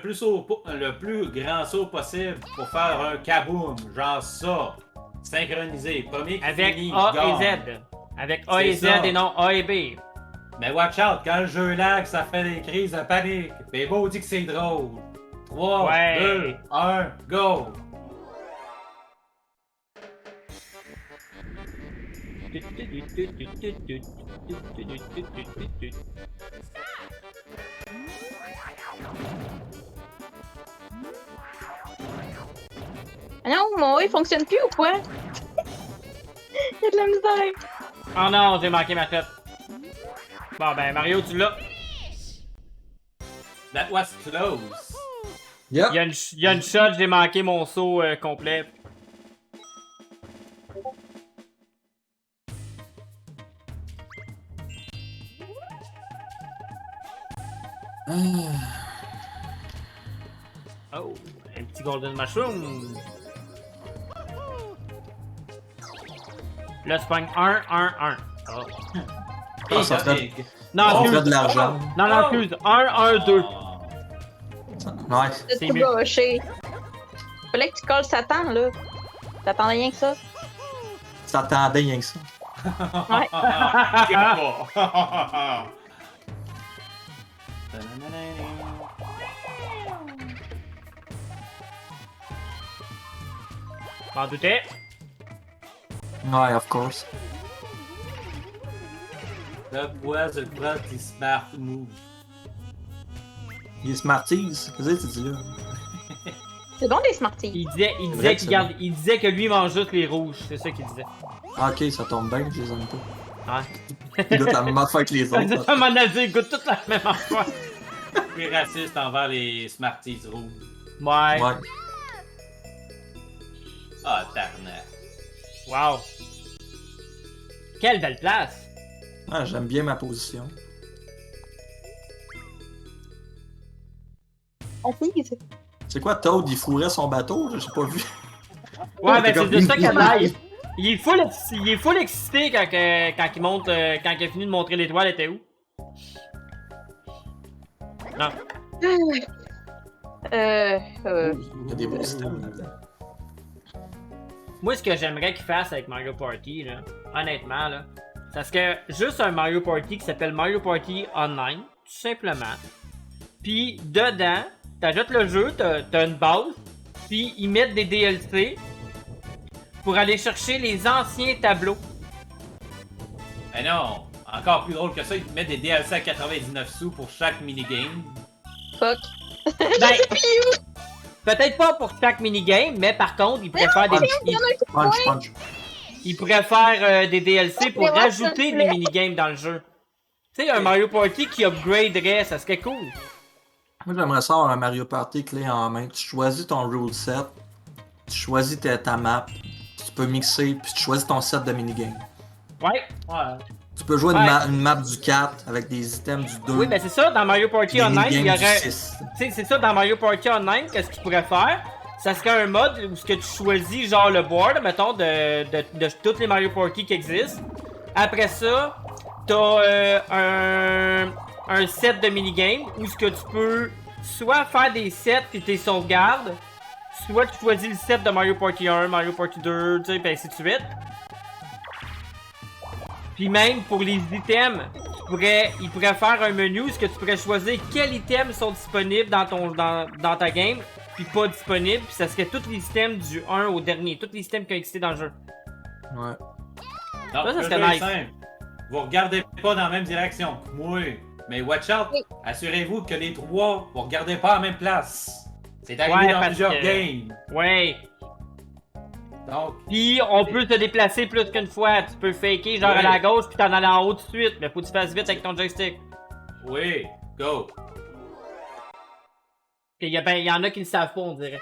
plus grand saut possible pour faire un kaboom, genre ça. Synchronisé. Premier qui Avec finit, A gagne. et Z. Avec A et Z C'est ça. et non A et B. Mais watch out, quand le jeu lag, ça fait des crises de panique. Mais beau dit que c'est drôle. 3, Ouais. 2, 1, go! Ah non, mon il fonctionne plus ou quoi? Il y a de la misère. Oh non, j'ai manqué ma tête. Bon ben Mario, tu l'as. That was close. Yep. Il y a une shot, j'ai manqué mon saut complet. Oh, un petit golden mushroom. Là, tu pognes 1, 1, 1. Oh. Ah, ça fait, Big. Non, ça excuse. fait de l'argent. Non, non, excuse. 1, 1, 2. Oh. Ouais. C'est C'est tout mieux. gâché. Fallait que tu colles Satan, là. T'attendais rien que ça. Ça attendait rien que ça. Ouais. M'en doutais. Ouais, of course. That was a pretty smart move. Il est Smarties. Qu'est-ce que tu dis là? C'est bon des Smarties. Il vrai disait que qu'il ça- garde, il disait que lui il mange juste les rouges, c'est ça qu'il disait. Ah, ok, ça tombe bien, je les aime pas. Ouais. Il goûte la même affaire que les À autres. un moment donné, il goûte toute la même affaire. Tu es raciste envers les Smarties rouges. Ouais. Ouais. Ah, tarnac. Wow. Quelle belle place. Ah, j'aime bien ma position. Assise. C'est quoi, Toad, il fourrait son bateau? J'ai pas vu. Ouais, ben c'est comme de ça une- qu'elle aille. Il est full excité quand il monte, quand il a fini de montrer l'étoile, elle était où? Non. Il y a des beaux systèmes là-dedans. Moi, ce que j'aimerais qu'il fasse avec Mario Party, là, honnêtement, là, c'est parce que juste un Mario Party qui s'appelle Mario Party Online, tout simplement. Puis dedans, t'ajoutes le jeu, t'as une base, puis ils mettent des DLC pour aller chercher les anciens tableaux. Mais non, encore plus drôle que ça, ils te mettent des DLC à 99 sous pour chaque minigame. Fuck. Ben, peut-être pas pour chaque minigame, mais par contre, ils pourraient faire des, Punch. ils pourraient faire des DLC pour Mais moi, rajouter ça, des minigames dans le jeu. Tu sais, un Mario Party qui upgraderait, ça serait cool. Moi, j'aimerais ça avoir un Mario Party clé en main. Tu choisis ton rule set, tu choisis ta map, tu peux mixer, puis tu choisis ton set de minigame. Ouais. Ouais. Tu peux jouer Ouais. une map du 4 avec des items du 2. Oui, ben c'est ça, dans Mario Party des Online, il y minigames aurait. du Tu 6. sais, c'est ça, dans Mario Party Online, qu'est-ce qu'il pourrait faire? Ça serait un mode où ce que tu choisis, genre le board, mettons, de tous les Mario Party qui existent. Après ça, t'as un set de minigames où ce que tu peux soit faire des sets et tes sauvegardes, soit tu choisis le set de Mario Party 1, Mario Party 2, tu sais, pis ainsi de suite. Puis même pour les items, il pourrait faire un menu où ce que tu pourrais choisir quels items sont disponibles dans ta game, puis pas disponibles, puis ça serait tous les items du 1 au dernier, tous les items qui ont existé dans le jeu. Ouais. Non, Ça le serait jeu est nice. simple. Vous regardez pas dans la même direction. Moi. Mais watch out. Oui. Assurez-vous que les trois, vous regardez pas à la même place. C'est arrivé Ouais, dans parce plusieurs que- games. Ouais. Donc, Puis on peut se déplacer plus qu'une fois. Tu peux faker genre Ouais. à la gauche puis t'en aller en haut tout de suite. Mais faut que tu fasses vite avec ton joystick. oui, go. Il y en a qui le savent pas, on dirait.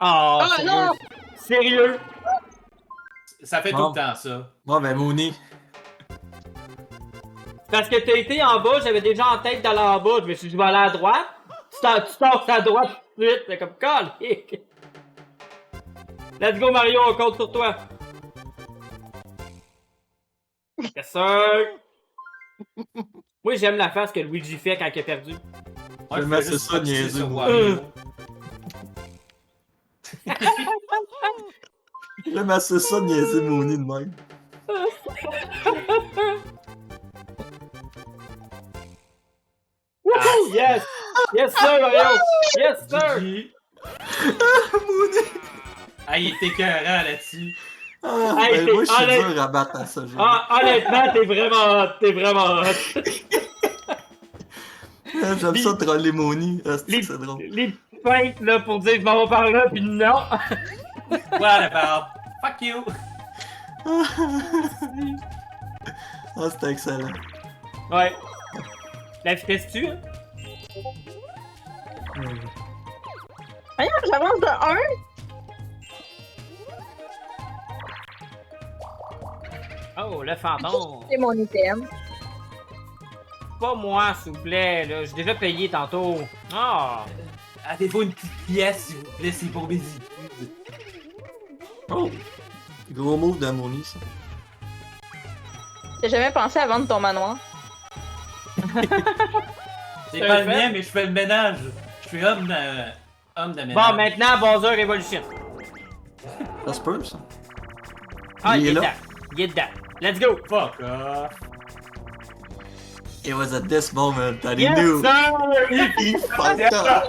Oh, Ah, sérieux? non! Sérieux? Ça fait tout Bon. le temps ça. Ouais, ben Mooney. Parce que t'as été en bas, j'avais déjà en tête d'aller en bas. Je me suis dit, je vais aller à droite. Tu torses à droite tout de suite. C'est comme, calique. Let's go, Mario, on compte sur toi. Yes, sir. Moi, j'aime la face que Luigi fait quand il a perdu. Moi, Mais fais c'est juste ça, focuser niaiseux, sur moi. Wario. J'aime assez ça de niaiser Mooney de même. Wouhou! Yes! Yes, sir, Mario! Yes, sir! GG. Mooney! Ah, il était écœurant là-dessus. Ah, Hey, ben t'es moi, je suis honnête- dur à battre à ce jeu. Ah, honnêtement, t'es vraiment hot, t'es vraiment hot. J'aime ça troller Mooney. Ah, Les, c'est drôle. les petites feintes, là, pour dire je m'en vais par là, pis non. What about? Fuck you. Ah, c'était excellent. Ouais. La vitesse-tu, hein? Voyons, j'avance de 1. Oh, le fantôme. C'est mon item. Pas moi, s'il vous plaît, là. J'ai déjà payé tantôt. Ah! Avez-vous une petite pièce, s'il vous plaît, c'est pour mes études. Oh! Gros move de Mooney, ça. J'ai jamais pensé à vendre ton manoir. C'est T'as pas le fait? mien, mais je fais le ménage. Je suis homme de ménage. Bon, maintenant, Bowser Revolution. Ça se peut, ça. Ah, Il il est est là. dedans. Il est dedans. Let's go! Fuck off. It was at this moment that he Yes, knew. sir! He fucked up.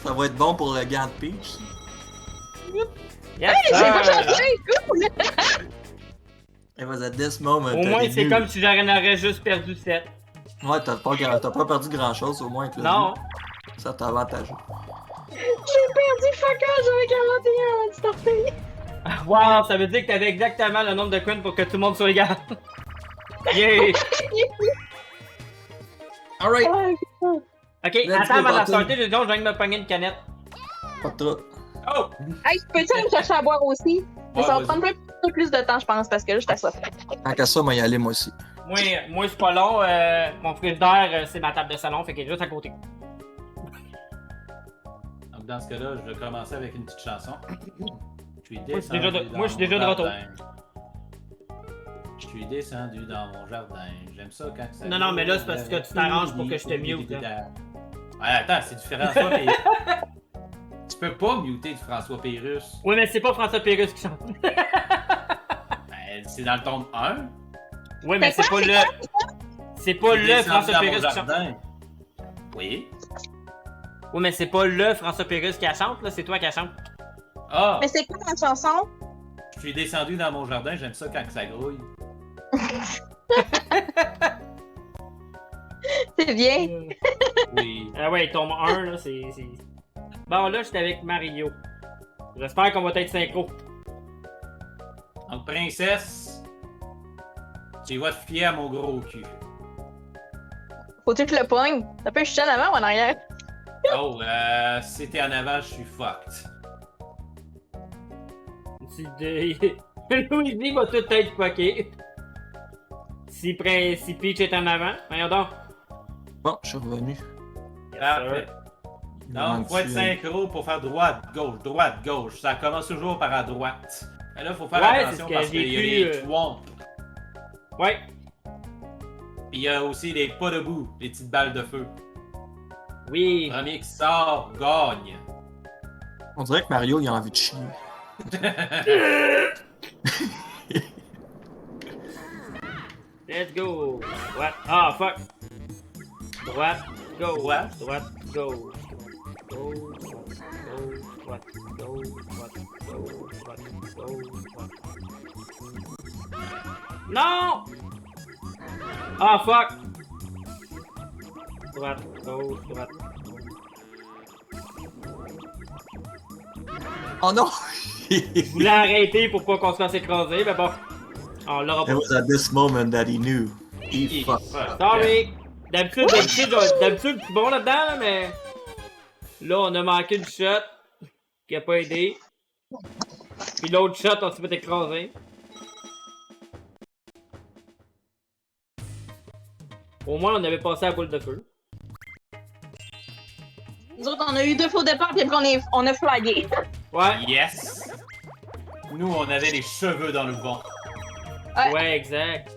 Ça va être bon pour le gant de Peach. Yes, Hey, j'ai pas sir! changé! Cool! It was at this moment Au that moins, he c'est knew. comme si j'en aurais juste perdu 7. Ouais, t'as pas perdu grand chose au moins avec le Non. loup. Ça t'a avantagé. J'ai perdu fuck all, j'avais 41 à starter. Wow, ça veut dire que t'avais exactement le nombre de coins pour que tout le monde soit égal. Yeah! Alright, Ok, Let's attends go, avant de Button. starter, je viens de me pogner une canette. pas de trouble. Oh! Hey, peux-tu aller me chercher à boire aussi? Mais Ouais, ça va vas-y. prendre un peu plus de temps, je pense, parce que là, je t'assois. Tant qu'à ça, moi y aller moi aussi. Moi c'est pas long. Mon frigidaire, c'est ma table de salon, fait qu'elle est juste à côté. Donc, dans ce cas-là, je vais commencer avec une petite chanson. Je suis je suis déjà de- descendu moi, je suis dans déjà mon de retour. jardin. Je suis descendu dans mon jardin. J'aime ça quand ça. Non, non, mais là, c'est parce que tu t'arranges pour que je te mute, Ouais, attends, c'est du François Pérusse. Tu peux pas muter du François Pérusse. Oui, mais c'est pas François Pérusse qui chante. Ben, c'est dans le tome 1. Oui, mais c'est pas le. C'est pas Je suis le descendu François dans mon Pérusse qui chante. jardin. Oui. Oui, mais c'est pas le François Pérusse qui la chante, là, c'est toi qui la chante. Ah! Mais c'est quoi ta chanson? Je suis descendu dans mon jardin, j'aime ça quand ça grouille. C'est bien. Oui. Ah ouais, tome 1, là, c'est. Bon, là, j'étais avec Mario. J'espère qu'on va être synchro. Donc, princesse, tu vas te fier à mon gros cul. Faut-tu que je le pogne? Ça peut chuter en avant ou en arrière? Oh, si t'es en avant, je suis fucked. Luigi va tout être fucké. Si Peach est en avant, voyons donc. Bon, je suis revenu. Parfait. Donc, faut être synchro pour faire droite, gauche. Ça commence toujours par à droite. Et là, faut faire Ouais, attention c'est ce que parce j'ai qu'il y a pu, les swamps. Ouais. Puis il y a aussi les pas debout, les petites balles de feu. Oui. Le premier qui sort, gagne. On dirait que Mario il a envie de chier. Let's go. Droite. Ah, fuck. Droite. Go. Droite. Droite. Go. Go. Droite. Go. Droite. Go. Droite. Go. Droite. Non! Ah, fuck. Droite. Go. Droite. Oh non! Je voulais arrêter pour pas qu'on se fasse écraser, mais bon. On l'aura It pas. was at this moment that he knew. He fucked. Sorry! D'habitude, je suis bon là-dedans, là, mais. Là, on a manqué une shot qui a pas aidé. Puis l'autre shot, on s'est fait écraser. Au moins, on avait passé la boule de feu. Nous autres, on a eu 2 faux départs, puis après, on a flagué. Ouais, Yes! Nous, on avait les cheveux dans le vent. ouais, exact.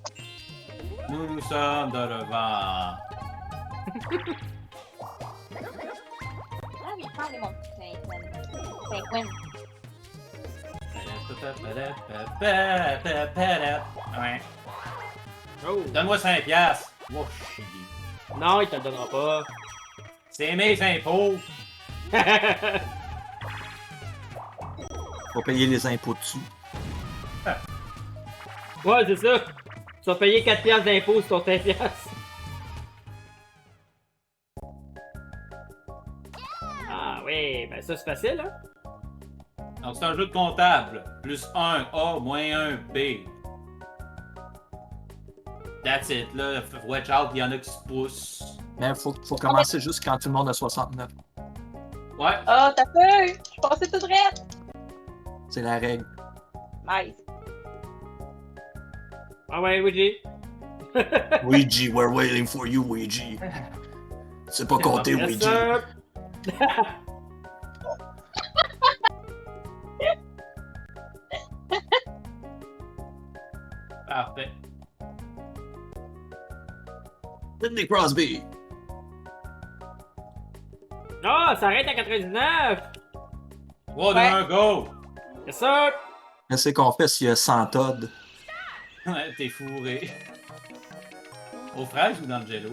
Nous sommes dans le vent. Ah oui, parle mon petit Saint-Quentin. Ouais. Oh. Donne-moi 5 piastres. Oh, chier. Non, il te le donnera pas. C'est mes impôts. Faut payer les impôts dessus. Ouais, c'est ça. Tu vas payer 4 piastres d'impôts sur ton 5 piastres. Ah oui, ben ça c'est facile, hein? Donc, c'est un jeu de comptable. Plus 1 A, moins 1 B. That's it, là. Watch out, il y en a qui se poussent. Mais faut commencer juste quand tout le monde a 69. Ouais. Ah, t'as peur! Je suis passée toute raide! C'est la règle. Nice. Ah ouais, Luigi. Ouija, we're waiting for you, Ouija. C'est pas compté, Yes, Ouija. sir. Parfait. Sidney Crosby. Ah, ça arrête à 99! 3, 2, 1, go! Yes, sir! Qu'est-ce qu'on fait s'il y a 100 Todd? Ouais, t'es fourré. Aux fraises ou dans le jello?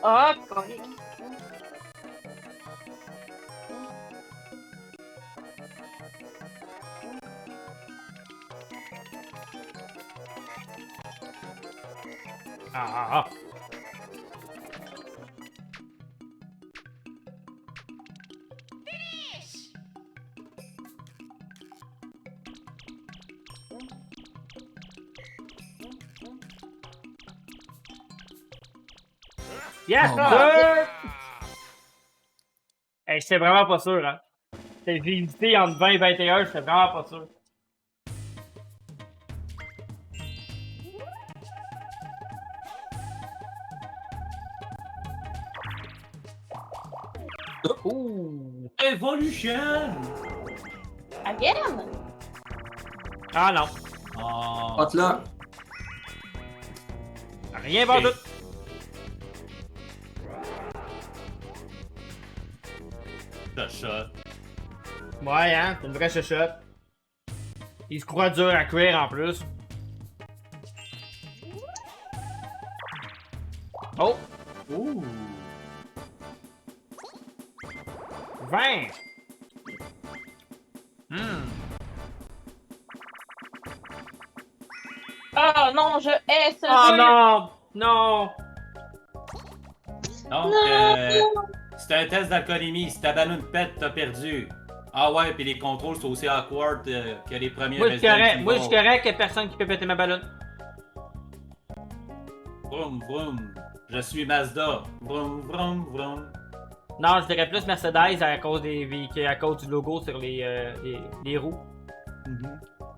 Ah, correct. Ah. Yes, Oh, deux! Hey, j'étais vraiment pas sûr, hein. J'ai hésité entre 20 et 21, j'étais vraiment pas sûr. Ouh! Evolution! Again? Ah non. Oh. Hot là. Rien pas Ok. tout. Shot. Ouais, hein, c'est une vraie chuchote. Il se croit dur à cuire en plus. Oh! Ouh! 20! Oh non, je hais ce Oh jeu. non! Non! Donc, c'est un test d'alcoolémie. Si ta ballon pète, t'as perdu. Ah ouais, puis les contrôles sont aussi awkward que les premiers Moi, je suis Resident correct. Evil. Moi, je suis correct qu'il y a personne qui peut péter ma ballonne. Vroom, vroom. Je suis Mazda. Vroom, vroom, vroom. Non, je dirais plus Mercedes à cause des véhicules, à cause du logo sur les roues.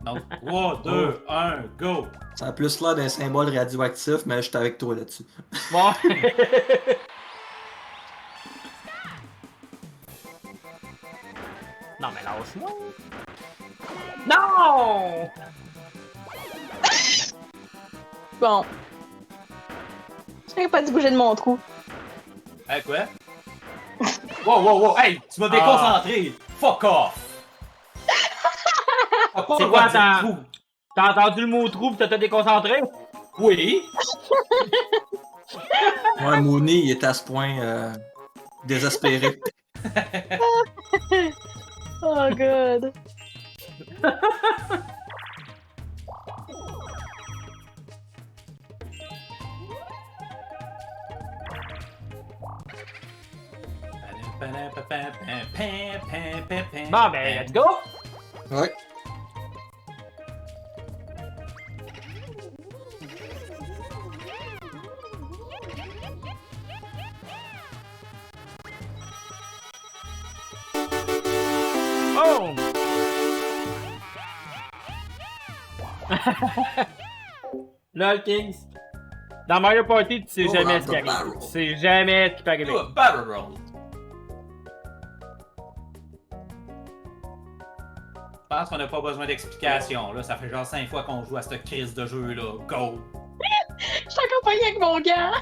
Donc, 3, 2, 1, go! Ça a plus l'air d'un symbole radioactif, mais je suis avec toi là-dessus. Bon. Non, mais lâche-moi. Non! Bon. Je n'aurais pas dû bouger de mon trou. Hey, quoi? Wow, wow, wow! Hey, tu m'as déconcentré! Fuck off! C'est quoi, t'as entendu le mot trou pis t'as déconcentré? Oui! Ouais, Mooney, il est à ce point désespéré. Oh god. Bon, ben, let's go! Ouais. Oh! LOL Kings. Dans Mario Party, tu sais Oh, jamais out ce the qui arrive. barrel. Tu sais jamais ce qui peut arriver. Oh, barrel roll! Je pense qu'on n'a pas besoin d'explication. Là, ça fait genre 5 fois qu'on joue à cette crise de jeu-là. Go! Je suis encore pogné avec mon gant.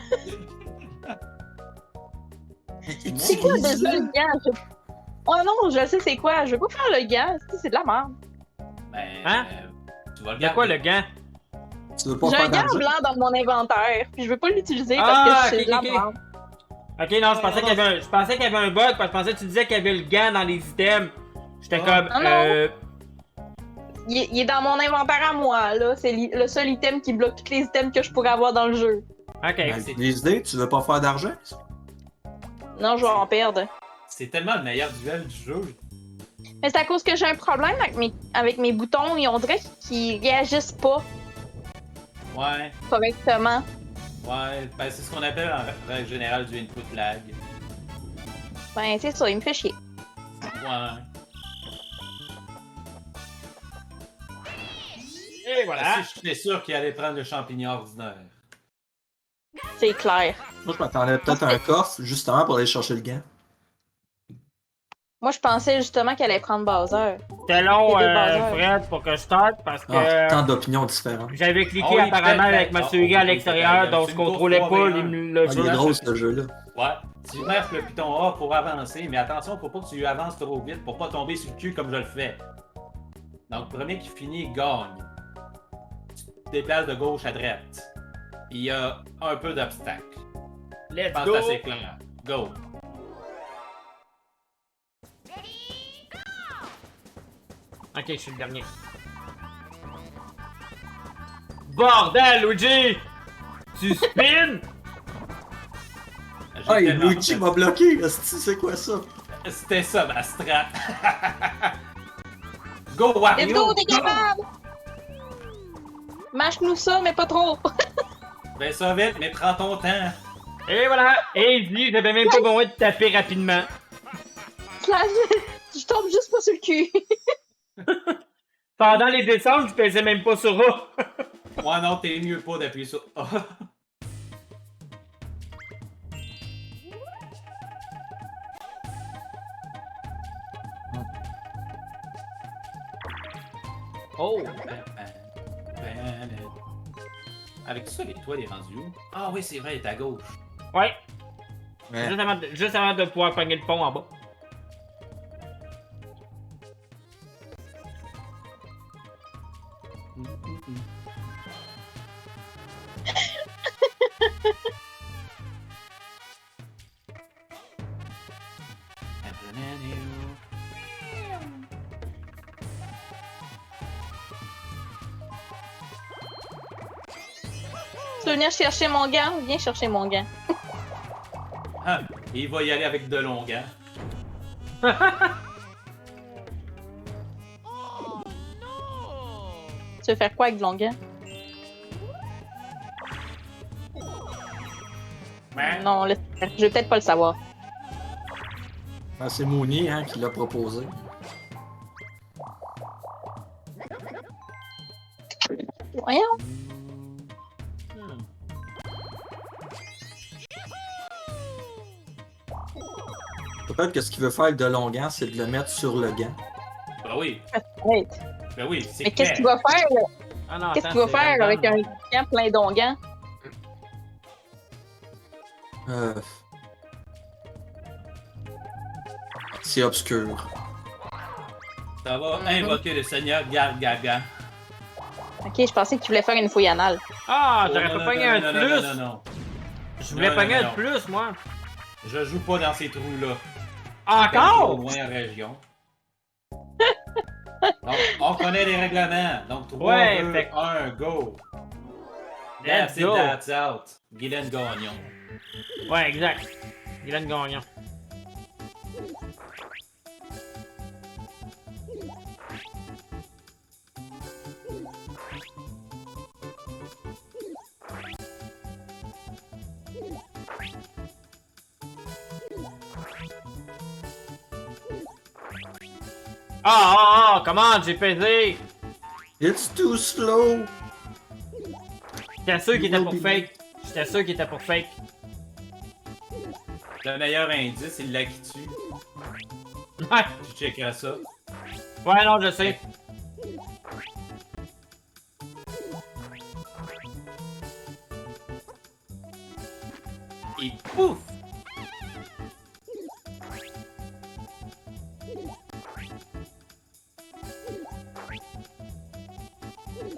C'est quoi déjà le gant? Oh non, je sais c'est quoi. Je veux pas faire le gant. C'est de la merde. Ben, Hein? tu vas le Il y a quoi le garder. gant? Tu veux pas J'ai faire un gant d'argent? blanc dans mon inventaire. Puis je veux pas l'utiliser Ah, parce que c'est ok, de la ok. merde. Ok, non, je pensais qu'il y avait un bug parce que je pensais que tu disais qu'il y avait le gant dans les items. J'étais Ah. comme, Ah, non. Il est dans mon inventaire à moi, là. C'est le seul item qui bloque tous les items que je pourrais avoir dans le jeu. Ok. Ben, des idées, tu veux pas faire d'argent? Non, je vais en perdre. C'est tellement le meilleur duel du jeu. Mais c'est à cause que j'ai un problème avec mes boutons et on dirait qu'ils réagissent pas Ouais, correctement. ouais. Ben, c'est ce qu'on appelle en règle générale du input lag. Ben, c'est ça, il me fait chier. Ouais. Et voilà. Si j'étais sûr qu'il allait prendre le champignon ordinaire. C'est clair. Moi, je m'attendais peut-être à un coffre, justement, pour aller chercher le gant. Moi, je pensais justement qu'elle allait prendre Bowser. C'était long, Il y a des buzzers. Fred, pour que je starte parce que Ah, tant d'opinions différentes. j'avais cliqué Oh, oui, apparemment peut-être, avec ma peut-être. souris à Oh, l'extérieur, oui, donc c'est je une contrôlais course pas 3v1. le Ah, il jeu. est drôle, ce jeu-là. Ouais, tu masques le piton A pour avancer, mais attention, faut pas que tu lui avances trop vite pour pas tomber sur le cul comme je le fais. Donc, le premier qui finit gagne. Tu te déplaces de gauche à droite. Il y a un peu d'obstacle. Je Let's pense go! que c'est assez clair. Go! Ok, je suis le dernier. Bordel, Luigi! Tu spins? J'ai Hey, tellement Luigi fait- m'a bloqué, c'est quoi ça? C'était ça, ma strat. Go, Let's Wario! go, t'es capable! Mâche-nous ça, mais pas trop! Fais ça vite, mais prends ton temps. Et voilà! Easy, j'avais même pas besoin de taper rapidement. Je tombe juste pas sur le cul. Pendant les descentes, je pesais même pas sur A. Moi non, t'es mieux pas d'appuyer sur A. Oh! Avec ça, l'étoile est rendue où? Ah oui, c'est vrai, elle est à gauche. Ouais, Ouais. juste avant de pouvoir pogner le pont en bas. Tu veux venir chercher mon gant? Viens chercher mon gant. Ah, il va y aller avec de longs gants. Tu veux faire quoi avec de long gant? Non, laisse faire. Je vais peut-être pas le savoir. Ah, c'est Mooney hein, qui l'a proposé. Voyons. Hmm. Peut-être que ce qu'il veut faire avec de longueur, c'est de le mettre sur le gant. Ben oui, Arrête. ben oui, c'est Mais qu'est-ce clair. qu'il va faire, là? Ah non, Qu'est-ce attends, qu'il va c'est faire random. avec un gant plein d'ongans? Euh... C'est obscur. Ça va invoquer le seigneur Gargaga. Ok, je pensais que tu voulais faire une fouille anale. Ah, Oh, j'aurais non, pas non, pogné non, un non, de non, plus! non, non. Je voulais Non, pogner non, un non. de plus, moi! Je joue pas dans ces trous-là. Encore? Au moins en région. Donc, on connaît les règlements. Donc, 3, Ouais, 2, fait- 1, go. Let's That's it, go. that's out. Guylaine Gagnon. Ouais, exact. Guylaine Gagnon. Comment? J'ai pesé! It's too slow! J'étais sûr qu'il était pour fake. J'étais sûr qu'il était pour fake. Le meilleur indice, il l'a qui tue. Ouais, Tu checkeras ça. ouais, non, je sais. Et pouf!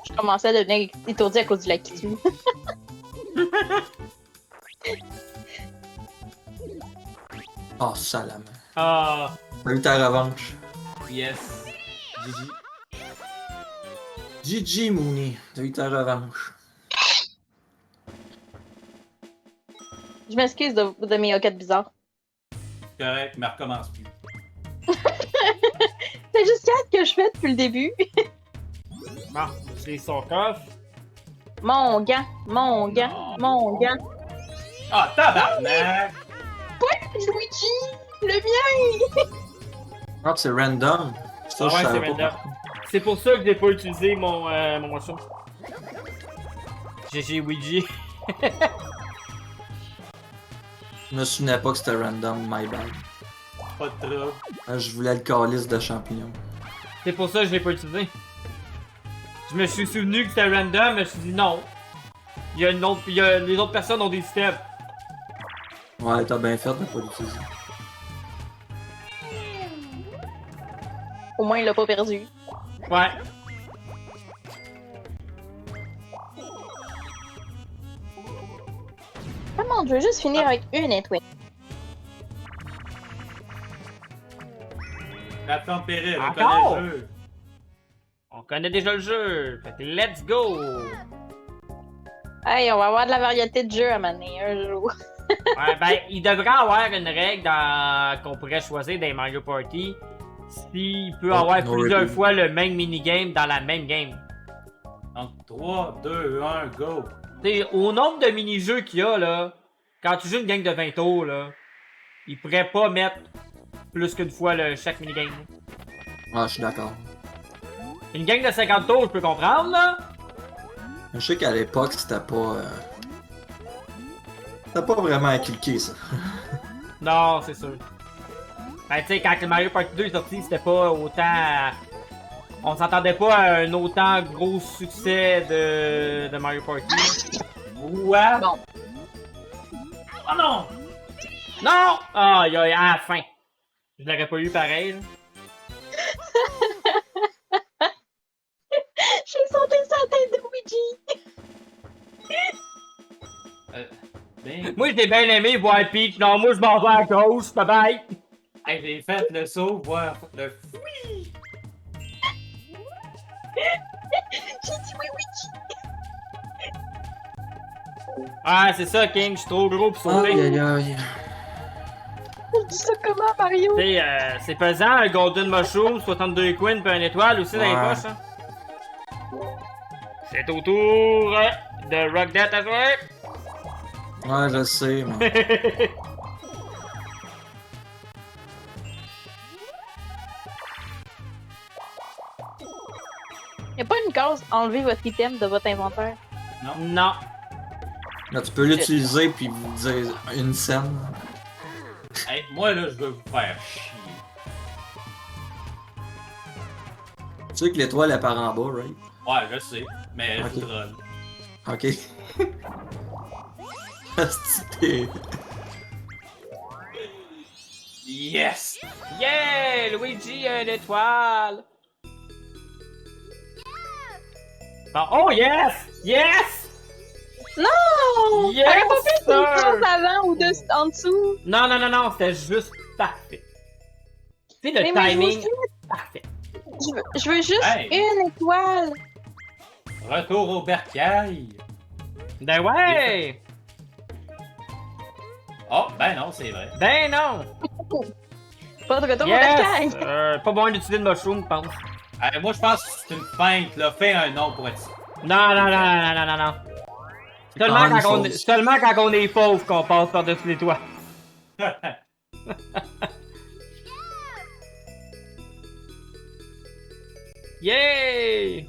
Je commençais à devenir étourdi à cause du lac qui tue. Oh, salam. Ah, T'as eu ta revanche. Yes. Gigi. GG, Mooney. T'as eu ta revanche. Je m'excuse de mes hoquettes bizarres. Correct, mais recommence plus. C'est juste 4 que je fais depuis le début. bon, c'est son coffre. Mon gant, mon gant, Non. mon gant. Ah, tabarnak! Luigi, le mien! Ah, c'est random. Ça, Ah je ouais, savais c'est pas. random. C'est pour ça que j'ai pas utilisé mon machin. GG Ouija. Je me souvenais pas que c'était random, my bad. Pas de trouble. Ah, je voulais le calice de champignons. C'est pour ça que je l'ai pas utilisé. Je me suis souvenu que c'était random, mais je me suis dit non. Il y a les autres personnes ont des steps. Ouais, t'as bien fait de pas l'utiliser. Au moins, il l'a pas perdu. Ouais. Comment je veux juste finir avec une étoile. Plateforme péril, on Encore? connaît le jeu. On connaît déjà le jeu. Fait que let's go! Hey, on va avoir de la variété de jeux à mener un jour. Ouais, ben, il devrait avoir une règle qu'on pourrait choisir dans les Mario Party s'il peut Oh, avoir no plusieurs review. fois le même minigame dans la même game. Donc 3, 2, 1, go. T'sais, au nombre de mini-jeux qu'il y a, là, quand tu joues une gang de 20 tours, là, il pourrait pas mettre plus qu'une fois chaque minigame. Ouais, je suis d'accord. Une gang de 50 tours, je peux comprendre, là. Je sais qu'à l'époque, c'était pas. C'était pas vraiment inculqué, ça. Non, c'est sûr. Ben, tu sais, quand le Mario Party 2 est sorti, c'était pas autant. On s'entendait pas à un autant gros succès de Mario Party. What? Bon. Oh non! Non! Ah, à la fin. Je l'aurais pas eu pareil. Là. J'ai sauté sa tête de Luigi. Ben, Moi, j'ai bien aimé voir Peach. Non, moi, je m'en vais à gauche. Bye bye. hey, j'ai fait le saut, voir le J'ai dit oui, Luigi. Ah, c'est ça, King. Je suis trop gros pour sauter. Aïe, aïe, aïe. Je dis ça comment, Mario? Tu sais, c'est pesant, un Golden Mushroom, 62 coins puis une étoile aussi dans les Ouais. poches. Hein. C'est au tour de Rock Death à jouer. Ouais, je sais, mais. Y'a pas une case enlever votre item de votre inventaire? Non. Là, tu peux l'utiliser puis vous dire une scène. Hey, moi là, je veux vous faire chier. Tu sais que l'étoile est par en bas, right? Ouais, je sais, mais je Ok. vous troll. Ok. Asti, t'es- Yes! Yeah! Luigi a une étoile! Bon, oh yes! Yes! Non! Yes, T'aurais pas fait une sir! case avant ou en dessous? Non, c'était juste parfait. Tu sais, le Mais moi, je veux timing, aussi- parfait. Je veux juste Hey! une étoile. Retour au bercail! Ben ouais! Oh, ben non, c'est vrai. Ben non! Pas de retour au bercail. Yes! Pas bon d'utiliser le mushroom, je pense. Hey, moi, je pense que c'est une feinte, là. Fais un nom pour être. Non. Seulement même quand, chose. seulement quand on est pauvre qu'on passe par-dessus les toits. Yay!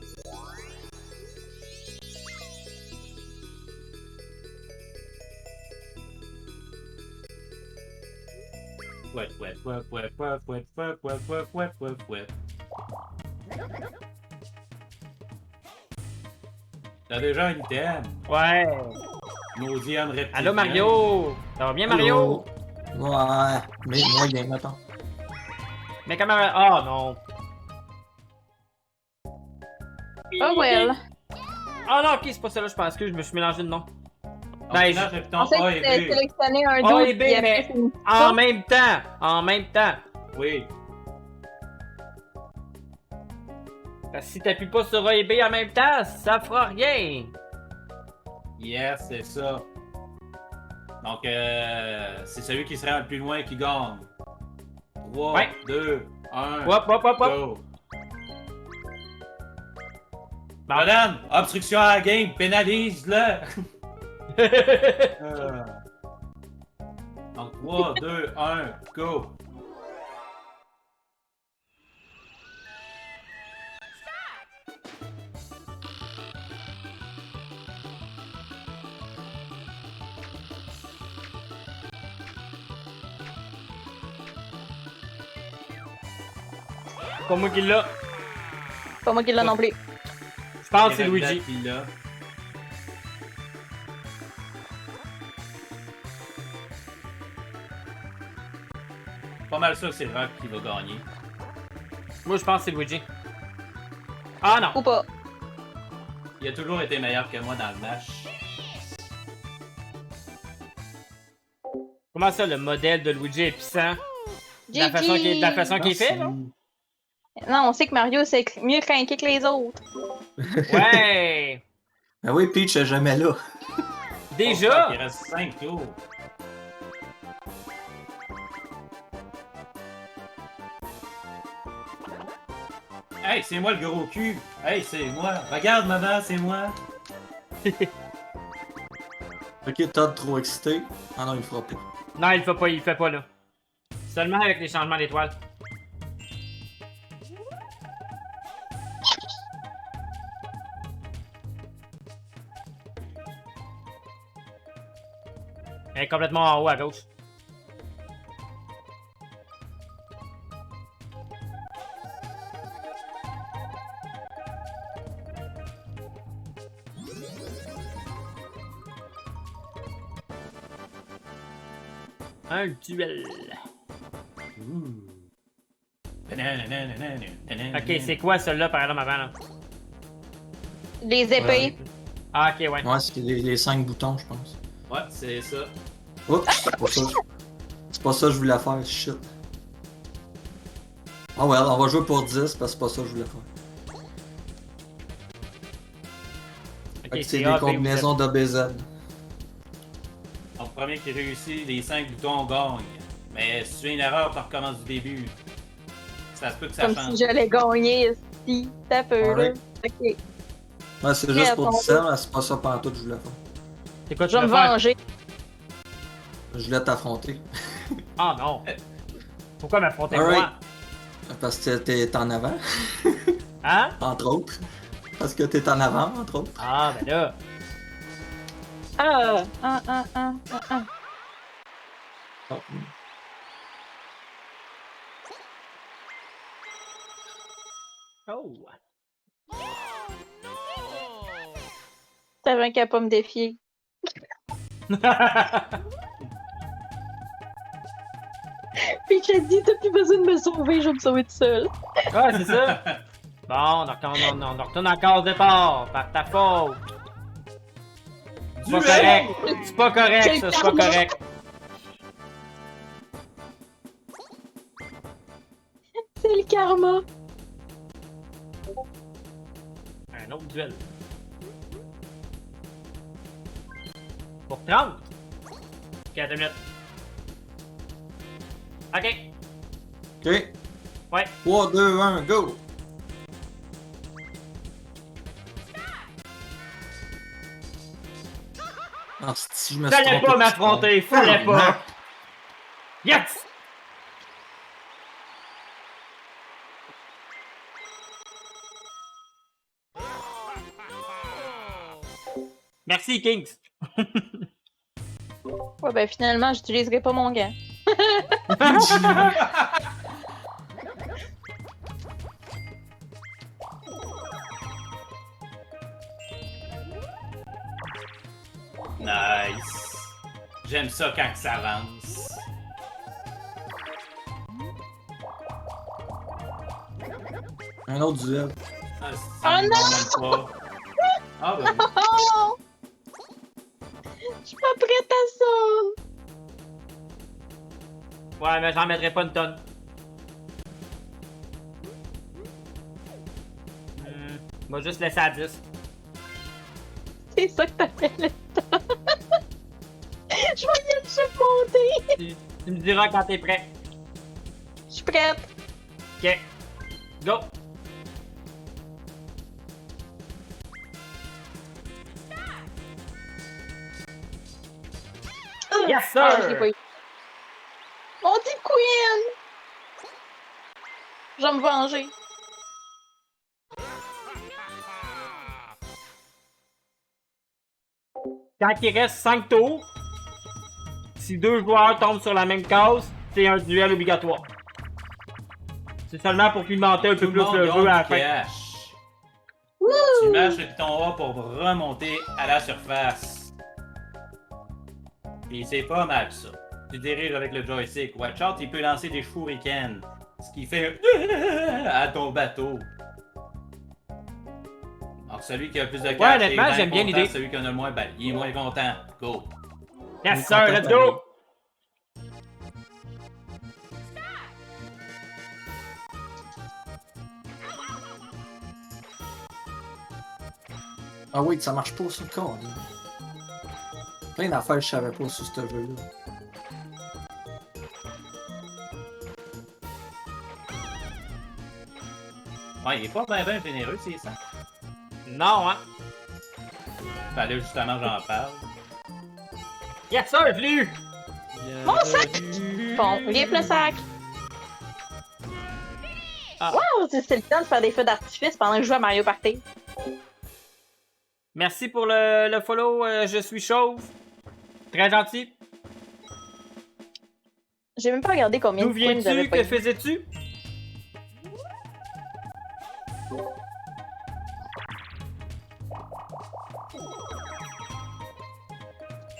Ouais. T'as déjà un item. Ouais! Nauseam reptilien. Allô Mario! Ça va bien Mario? Ouais, mais moyen, mettons. Mais quand même... Oh non! Oh well. Oh non, ok, c'est pas ça là, je pense que je me suis mélangé de nom. Donc, Ben, là, je- j'ai Je ton pensais A que et c'était B. sélectionner un A doute et B, puis après, mais c'est une en même temps! En même temps! Oui. Parce que si t'appuies pas sur A et B en même temps, ça fera rien! Yes, c'est ça. Donc, c'est celui qui sera le plus loin qui gagne. 3, Ouais. 2, 1, Hop! go. Bon. Madame, obstruction à la game, pénalise-le. Donc, 3, 2, 1, go. Pas moi qui l'a. Pas moi qui l'a non plus. Je pense que c'est Luigi. Il l'a. pas mal sûr que c'est Rock qui va gagner. Moi, je pense que c'est Luigi. Ah non! Ou pas. Il a toujours été meilleur que moi dans le match. Comment ça, le modèle de Luigi est puissant? De la GG. façon qu'il est fait, là? Non, on sait que Mario, c'est mieux craqué que les autres. Ouais! Ben oui, Peach est jamais là. Déjà? Il reste 5 tours. Hey, c'est moi le gros cul! Hey, c'est moi! Regarde, maman, c'est moi! Ok, Todd trop excité. Ah non, il le fera pas. Non, il le fait pas, là. Seulement avec les changements d'étoiles. Elle est complètement en haut à gauche. Un duel. Ok, c'est quoi celui-là par exemple avant là? Les épées. Ah, ok, ouais. Ouais, c'est les 5 boutons, je pense. Ouais, c'est ça. Oups, c'est pas ça. C'est pas ça que je voulais faire, shit. Ah ouais, on va jouer pour 10 parce que c'est pas ça que je voulais faire. Ok, Fait que c'est A, des B ou Z. combinaisons d'ABZ. Donc, le premier qui réussit, les 5 boutons gagne. Mais si tu fais une erreur, tu recommences du début. Ça se peut que ça Comme change. si j'allais gagner, si. Ça peut, là. Ouais. Ok. Ouais, c'est juste pour 10 ans, mais c'est pas ça pantoute que je voulais faire. C'est quoi tu Je vais veux me faire? venger. Je voulais t'affronter. Ah non! Pourquoi m'affronter Alright. moi? Parce que t'es en avant, Hein? entre autres. Parce que t'es en avant, entre autres. Ah, ben là. Ah. Oh. Oh! T'avais qu'à pas me défier. Puis j'ai dit, t'as plus besoin de me sauver, je vais me sauver tout seul. Ah, c'est ça? Bon, on retourne en case départ, par ta faute. C'est pas correct. C'est pas correct, ça, c'est pas correct. C'est le karma. Un autre duel. Pour 30? Ok, 2 minutes. Ok. Ok. Ouais. 3, 2, 1, go! Ah, si je me suis Fallait trompé pas de m'affronter, fallait pas. Yes! Merci, Kings. Ouais, ben finalement, j'utiliserai pas mon gant. Nice. J'aime ça quand ça avance. Un autre duel. Ah, Oh non! Même pas. Ah, ben oui. Oh! Je suis pas prête à ça! Ouais, mais j'en mettrai pas une tonne. On va juste laisser à 10. C'est ça que t'appelles le temps. Je voyais le chef monter. Tu me diras quand t'es prêt. Je suis prête. Ok. Go! Yes, sir! Ah, je l'ai pas eu. Mon petit Queen! Je vais me venger. Quand il reste 5 tours, si 2 joueurs tombent sur la même case, c'est un duel obligatoire. C'est seulement pour pimenter un peu Tout plus le monde le jeu à la gagne fin. cash. Tu mâches le piton A pour remonter à la surface. Et c'est pas mal ça. tu diriges avec le joystick. Watch out, il peut lancer des shurikens. Ce qui fait à ton bateau. Alors, celui qui a le plus de cartes, Ouais, honnêtement, est bien j'aime bien content. l'idée. Celui qui en a le moins, ben, il est moins content. Go. Yes, sir, let's go! Ah oui, ça marche pas sur le corps. Plein d'affaires que je savais pas sur ce jeu-là. Ouais, il est pas bien généreux, c'est ça. Non, hein? Ben là, justement, j'en parle. Yes, sir, je l'ai eu! Mon sac! Bon, viens le sac! Ah. Wow, c'est le temps de faire des feux d'artifice pendant que je joue à Mario Party. Merci pour le follow, je suis chauve. Très gentil. J'ai même pas regardé combien D'où de points vous avez viens-tu? pas Que eu. faisais-tu?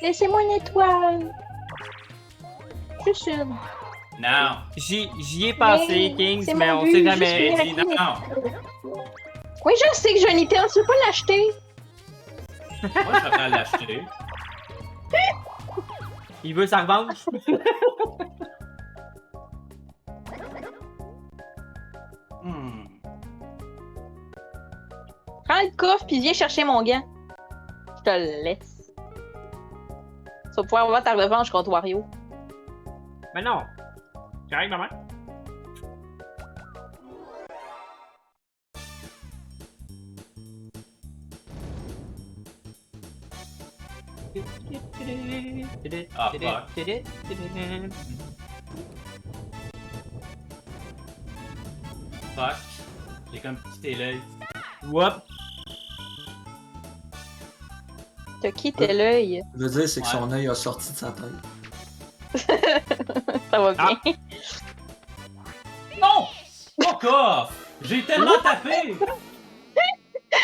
Laissez-moi une étoile! Juste une. Non. J'y ai passé, Mais Kings, c'est mais mon on but, sait juste jamais. J'ai dit non. Oui, je sais que j'ai un item, tu veux pas l'acheter? Moi, je vais à l'acheter. Il veut sa revanche. Hmm. Prends le coffre puis viens chercher mon gant. Je te le laisse. Tu vas pouvoir avoir ta revanche contre Wario. Mais non. J'arrive, maman. Ah, fuck. Fuck. J'ai comme quitté l'œil. Whoop. T'as quitté l'œil. Je veux dire, c'est que Ouais. son œil a sorti de sa tête. Ça va bien. Non! Fuck off! J'ai tellement tapé!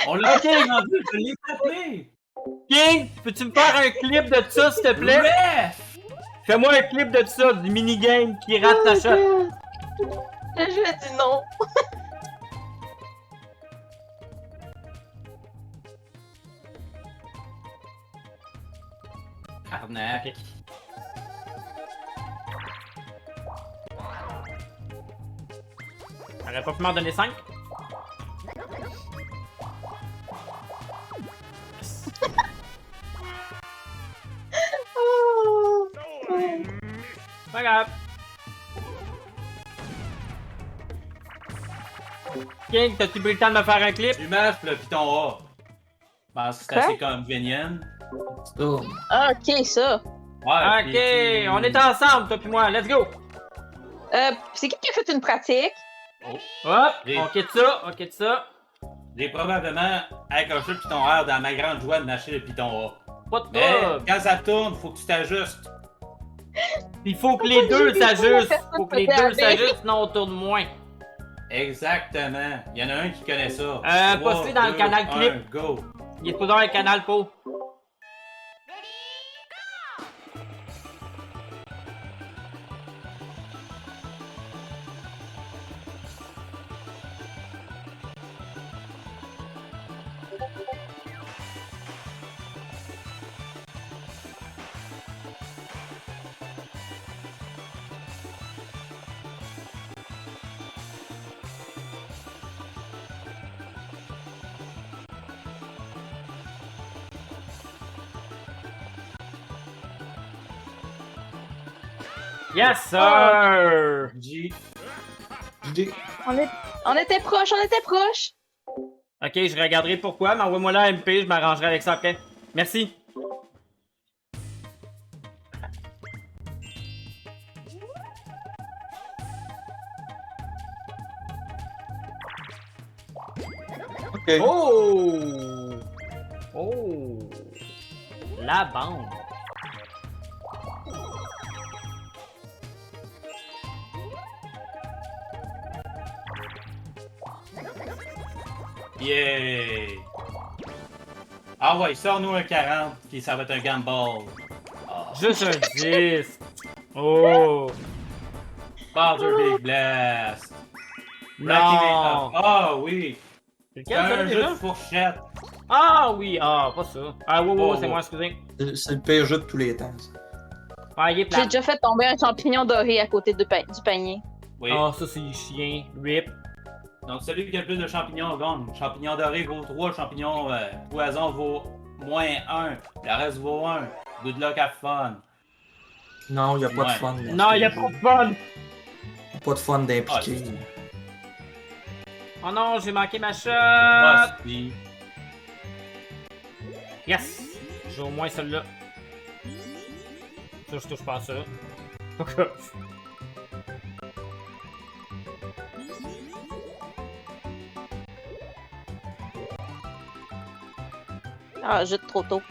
On l'a entendu, je l'ai tapé! King, peux-tu me faire un clip de ça, s'il te plaît? Bref! Fais-moi un clip de ça, du minigame qui rate sa shot. Le jeu a dit non. Arnaque. T'aurais pas pu m'en donner 5? Oh. Pas grave. King, t'as-tu pris le temps de me faire un clip? Tu matches le piton A. Je pense que c'est Quoi? assez convenient. Oh. Ah, ok, ça. Ouais, Ok, on est ensemble, toi pis moi, let's go! C'est qui a fait une pratique? Hop, Oui. on quitte ça, on quitte ça. J'ai probablement accroché le piton R dans ma grande joie de mâcher le piton A. Pas de Mais trouble. quand ça tourne, faut que tu t'ajustes. Il faut que les deux j'ai vu s'ajustent. personne Faut que les regarder. deux s'ajustent, sinon on tourne moins. Exactement. Il y en a un qui connaît ça. Postez dans le canal clip. Go. Il est pas dans le canal Po. Yes, sir! G. J'ai- On était proche, on était proche. Ok, je regarderai pourquoi, mais envoie-moi là MP, je m'arrangerai avec ça après. Merci. Ok. Oh! Oh! La bande. Yeah! Ah ouais, sors-nous un 40, puis ça va être un gamble. Ah. Juste un 10. Oh! Bowser Big Blast. Racking it up. Non! Ah oui! C'est C'est lequel, ça, un jeu déjà? de fourchette. Ah oui! Ah, pas ça. Ah, oui, Oh, c'est oh. moi, excusez. C'est le pire jeu de tous les temps. Ça. Ah, il est J'ai plat. déjà fait tomber un champignon doré à côté du panier. Oui. Ah, ça, c'est chien. Rip. Donc celui qui a le plus de champignons gagne. Champignon doré vaut 3, champignon poison vaut -1. Le reste vaut 1. Good luck, have fun. Non, il n'y a pas de Ouais. fun. dans Non, ce il y a jeu. trop de fun! Y a pas de fun d'impliquer. Oh non, j'ai manqué ma shot! Ah, si. Yes! J'ai au moins celle-là. Ça, je touche pas à ça. Ah, juste trop tôt.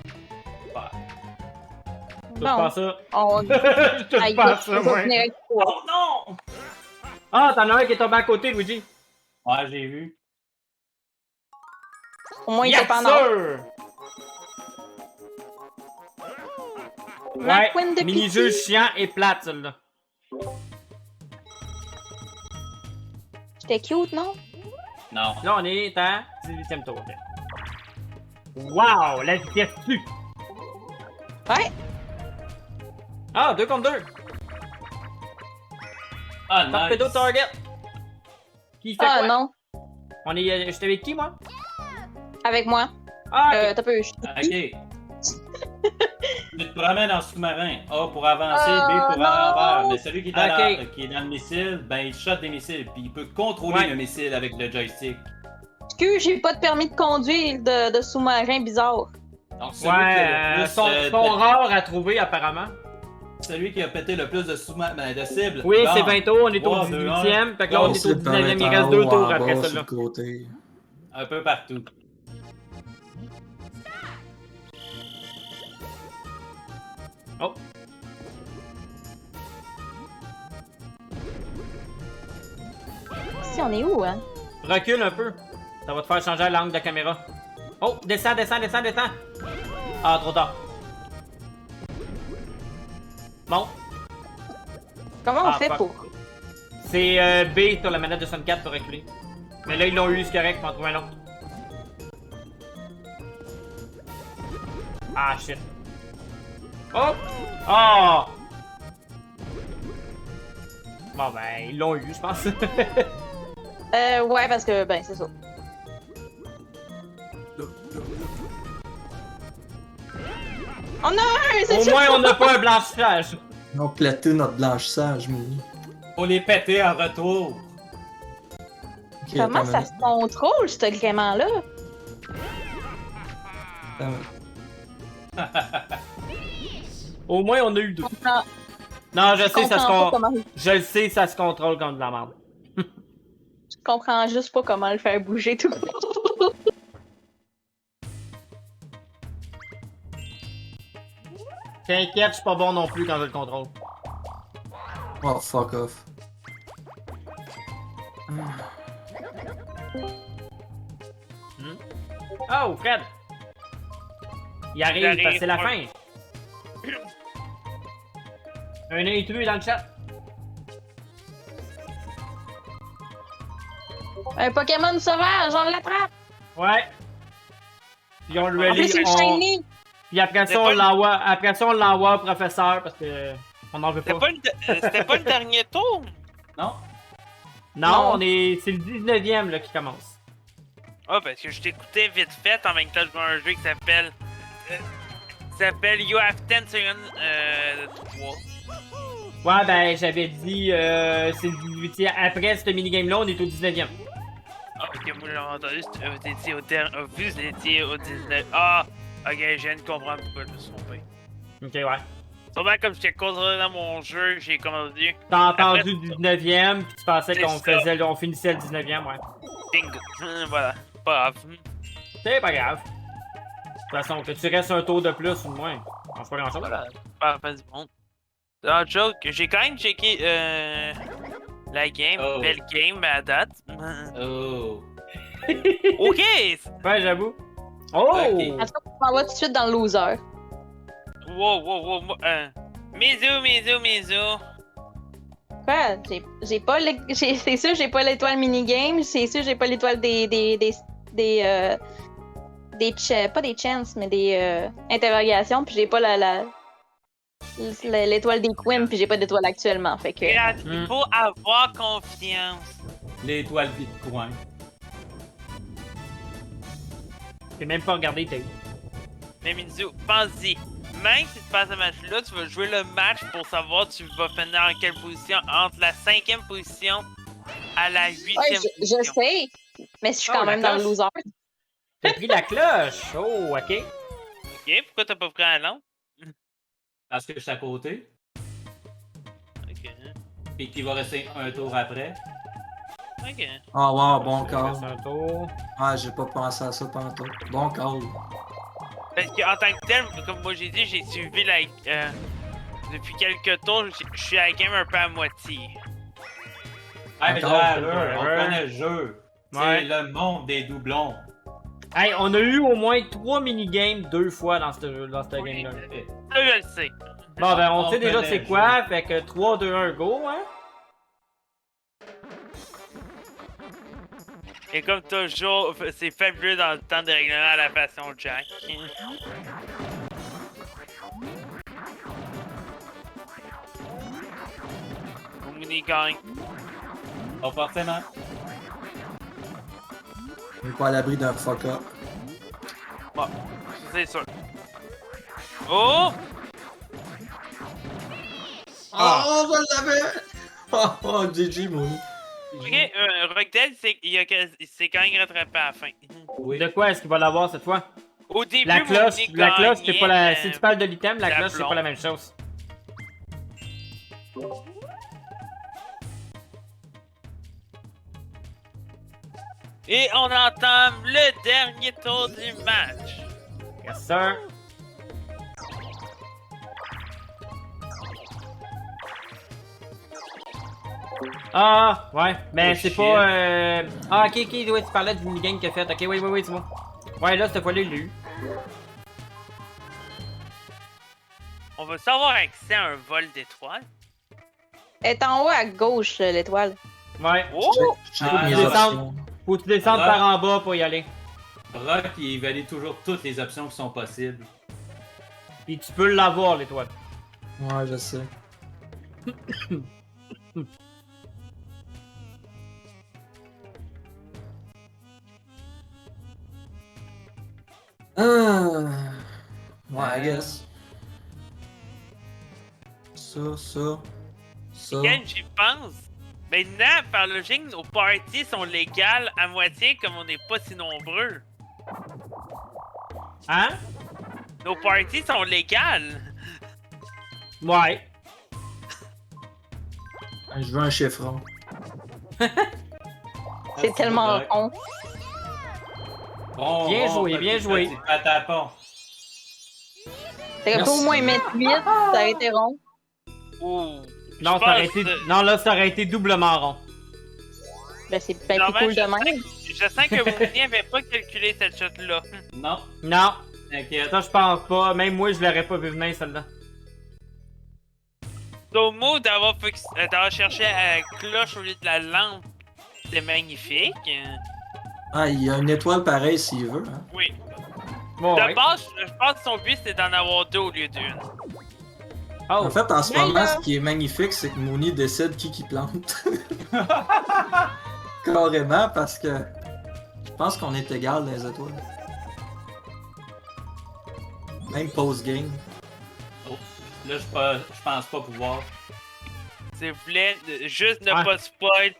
Je touche pas à Bon, ça. on... Je touche Aïe, pas à je ça, vais moi. finir avec toi. Oh non! Ah, t'en as un qui est tombé à côté, Luigi. Ouais, j'ai vu. Au moins, il Yes, était pas en or. sir! Ma Ouais, queen de mini-jeu pitié. chiant et plate, celle-là. J'étais cute, non? Non. Là, on est à 18e tour. ok. Wow, la vitesse tue! Ouais. Ah, 2 contre 2. Ah, Torpedo nice. target. Qui fait Ah quoi? non. On est... J'étais avec qui, moi? Avec moi. Ah, ok. T'as peu. Ok. Tu te promènes en sous-marin. A pour avancer, B pour non. aller en Mais celui qui est, Ok. qui est dans le missile, ben il shot des missiles. Puis il peut contrôler Ouais. le missile avec le joystick. Excuse, j'ai pas de permis de conduire de sous-marin bizarre. Donc celui qui a le Ouais, plus, sont rares à trouver, apparemment. celui qui a pété le plus de de cibles. Oui, gagne. c'est 20 tours, on est au 3, 2, 1. 18e. Fait que là, on est au C'est 19e, il en reste haut, 2 tours en après bas, celle-là. sur le côté. Un peu partout. Oh! Si, on est où, hein? Recule un peu. Ça va te faire changer l'angle de la caméra. Oh, descends, descends, descends, descends. Ah, trop tard. Bon, Comment on Ah, fait fuck. pour. c'est B sur la manette de 64 pour reculer. Mais là, ils l'ont eu, c'est correct, je vais en trouver un autre. Ah, shit. Oh! Oh! Bon, ben, ils l'ont eu, je pense. Ouais, parce que, ben, c'est ça. On a un! C'est Au sûr moins, que- on n'a pas un blanchissage. On a plété notre blanchissage, Mouni. Faut les péter en retour. Ok, Comment attends ça une se contrôle, ce gréement-là? minute. Au moins, on a eu deux. Non, Non, je sais, ça se comprends pas contrôle. comment... Je le sais, ça se contrôle comme de la merde. Je comprends juste pas comment le faire bouger tout. T'inquiète, je suis pas bon non plus quand je le contrôle. Oh, fuck off. Oh, Fred! Il arrive, Il arrive, parce que c'est la ouais. fin. Un intrus dans le chat. Un Pokémon sauvage, on l'attrape! Ouais. Puis on lui En plus, c'est shiny! Puis après C'est ça, pas on le- l'envoie. Après ça, on l'envoie au professeur parce que on en veut pas. C'était pas le dernier tour? Non? Non, Non. on est. C'est le 19e là qui commence. Ah, parce que je t'écoutais vite fait en même temps que je jouais à un jeu qui s'appelle. You Have 10 Seconds 3. Ouais, ben j'avais dit c'est le 18e. Après ce minigame là, on est au 19e. Ah, ok, moi j'ai entendu, vous étiez au vous étiez au 19. Ah, ok, je viens de comprendre pourquoi je me suis trompé. Ok, ouais. Sûrement comme j'étais contrôlé dans mon jeu, j'ai commandé. T'as entendu Après- le 19e, puis tu pensais C'est qu'on ça. faisait, on finissait le 19e, ouais. Bingo. Voilà, pas grave. C'est pas grave. De toute façon, que tu restes un tour de plus ou moins. On fait pas grand chose. Voilà, pas la fin du monde. Dans le joke, j'ai quand même checké la game, Oh. belle game à date. Oh. Ok! Ouais, j'avoue. Oh! Ok. En tout cas, on va tout de suite dans le loser. Wow, wow, wow, Mizu. Quoi? J'ai pas c'est sûr, j'ai pas l'étoile minigame. C'est sûr, j'ai pas l'étoile pas des chances, mais des interrogations. Puis j'ai pas l'étoile des queens. Puis j'ai pas d'étoile actuellement. Fait que. Regarde, il faut avoir confiance. L'étoile Bitcoin. J'ai même pas regardé tes. Mais Mizu, pense-y. Même si tu passes ce match-là, tu vas jouer le match pour savoir tu vas finir en quelle position. Entre la 5e position à la 8e Ouais, position. je sais. Mais je suis quand Oh, la même dans le cloche. loser. T'as pris la cloche! Oh, ok. Ok, pourquoi t'as pas pris un long? Parce que je suis à côté. Ok. Puis qu'il va rester un tour après. Ok. Ah, wow, bon Je call. reste un tour. Ouais, j'ai pas pensé à ça tantôt. Bon call. Parce qu'en tant que tel, comme moi j'ai dit, j'ai suivi la. Depuis quelques tours, je suis à la game un peu à moitié. Hey, Encore, driver, on driver. connaît le jeu. Ouais. C'est le monde des doublons. Hey, on a eu au moins 3 minigames 2 fois dans cette game-là. Ça, je le sais. Bon, ben, on On sait déjà connaît c'est le quoi, fait que 3, 2, 1, go, hein? Et comme toujours, c'est fabuleux dans le temps de règlement à la façon Jack. Mouni gagne. Pas forcément. On est pas à l'abri d'un fuck up. Bon, c'est sûr. Oh! Oh, je l'avais! Oh, GG, Mooney. Ok, Rockdale, il s'est quand même rattrapé à la fin. Oui. De quoi est-ce qu'il va l'avoir cette fois? Au début, La cloche, Mouni la cloche, c'est pas la. gagnait, Si tu parles de l'item, la la cloche, c'est blonde. pas la même chose. Et on entame le dernier tour du match. Yes, sir. Ah, ouais, mais Oh, c'est shit. pas. Ah, ok, ouais, tu parlais du minigame qu'il a fait. Ok, oui, c'est bon. Ouais, là, cette fois-là, il l'a eu. On va savoir accès à un vol d'étoiles. Elle est en haut à gauche, l'étoile. Ouais. Oh! Check Ah, mes non. options. Faut que tu descendes Ah. par en bas pour y aller. Rock, il valide toujours toutes les options qui sont possibles. Puis tu peux l'avoir, l'étoile. Ouais, je sais. Ouais, I guess. Ça. Quand j'y pense, maintenant, par logique, nos parties sont légales à moitié comme on n'est pas si nombreux. Hein? Nos parties sont légales. Ouais. Je veux un chiffron. C'est tellement Rock. con. Bon, Bien bon, joué, bien petit joué. patapon. T'aurais pas au moins mettre 8, ça aurait été rond. Ouh. Non, Je ça aurait pense, été. Non, là, ça aurait été doublement rond. Ben, c'est bien non, plus cool de je même. Je sens que Mouni avait pas calculé cette shot-là. Non, Non, t'inquiète. ça, je pense pas. Même moi, je l'aurais pas vu venir, celle-là. Ton mot d'avoir cherché la cloche au lieu de la lampe, c'est magnifique. Ah, il y a une étoile pareille s'il veut. Hein. Oui. Bon, De ouais. base, je pense que son but c'est d'en avoir deux au lieu d'une. Oh. En fait, en ce Mais moment, là- ce qui est magnifique, c'est que Mooney décide qui plante. Carrément, parce que je pense qu'on est égal dans les étoiles. Même post-game. Là, je pense pas pouvoir. S'il vous plaît, juste ne Ouais. pas spoil.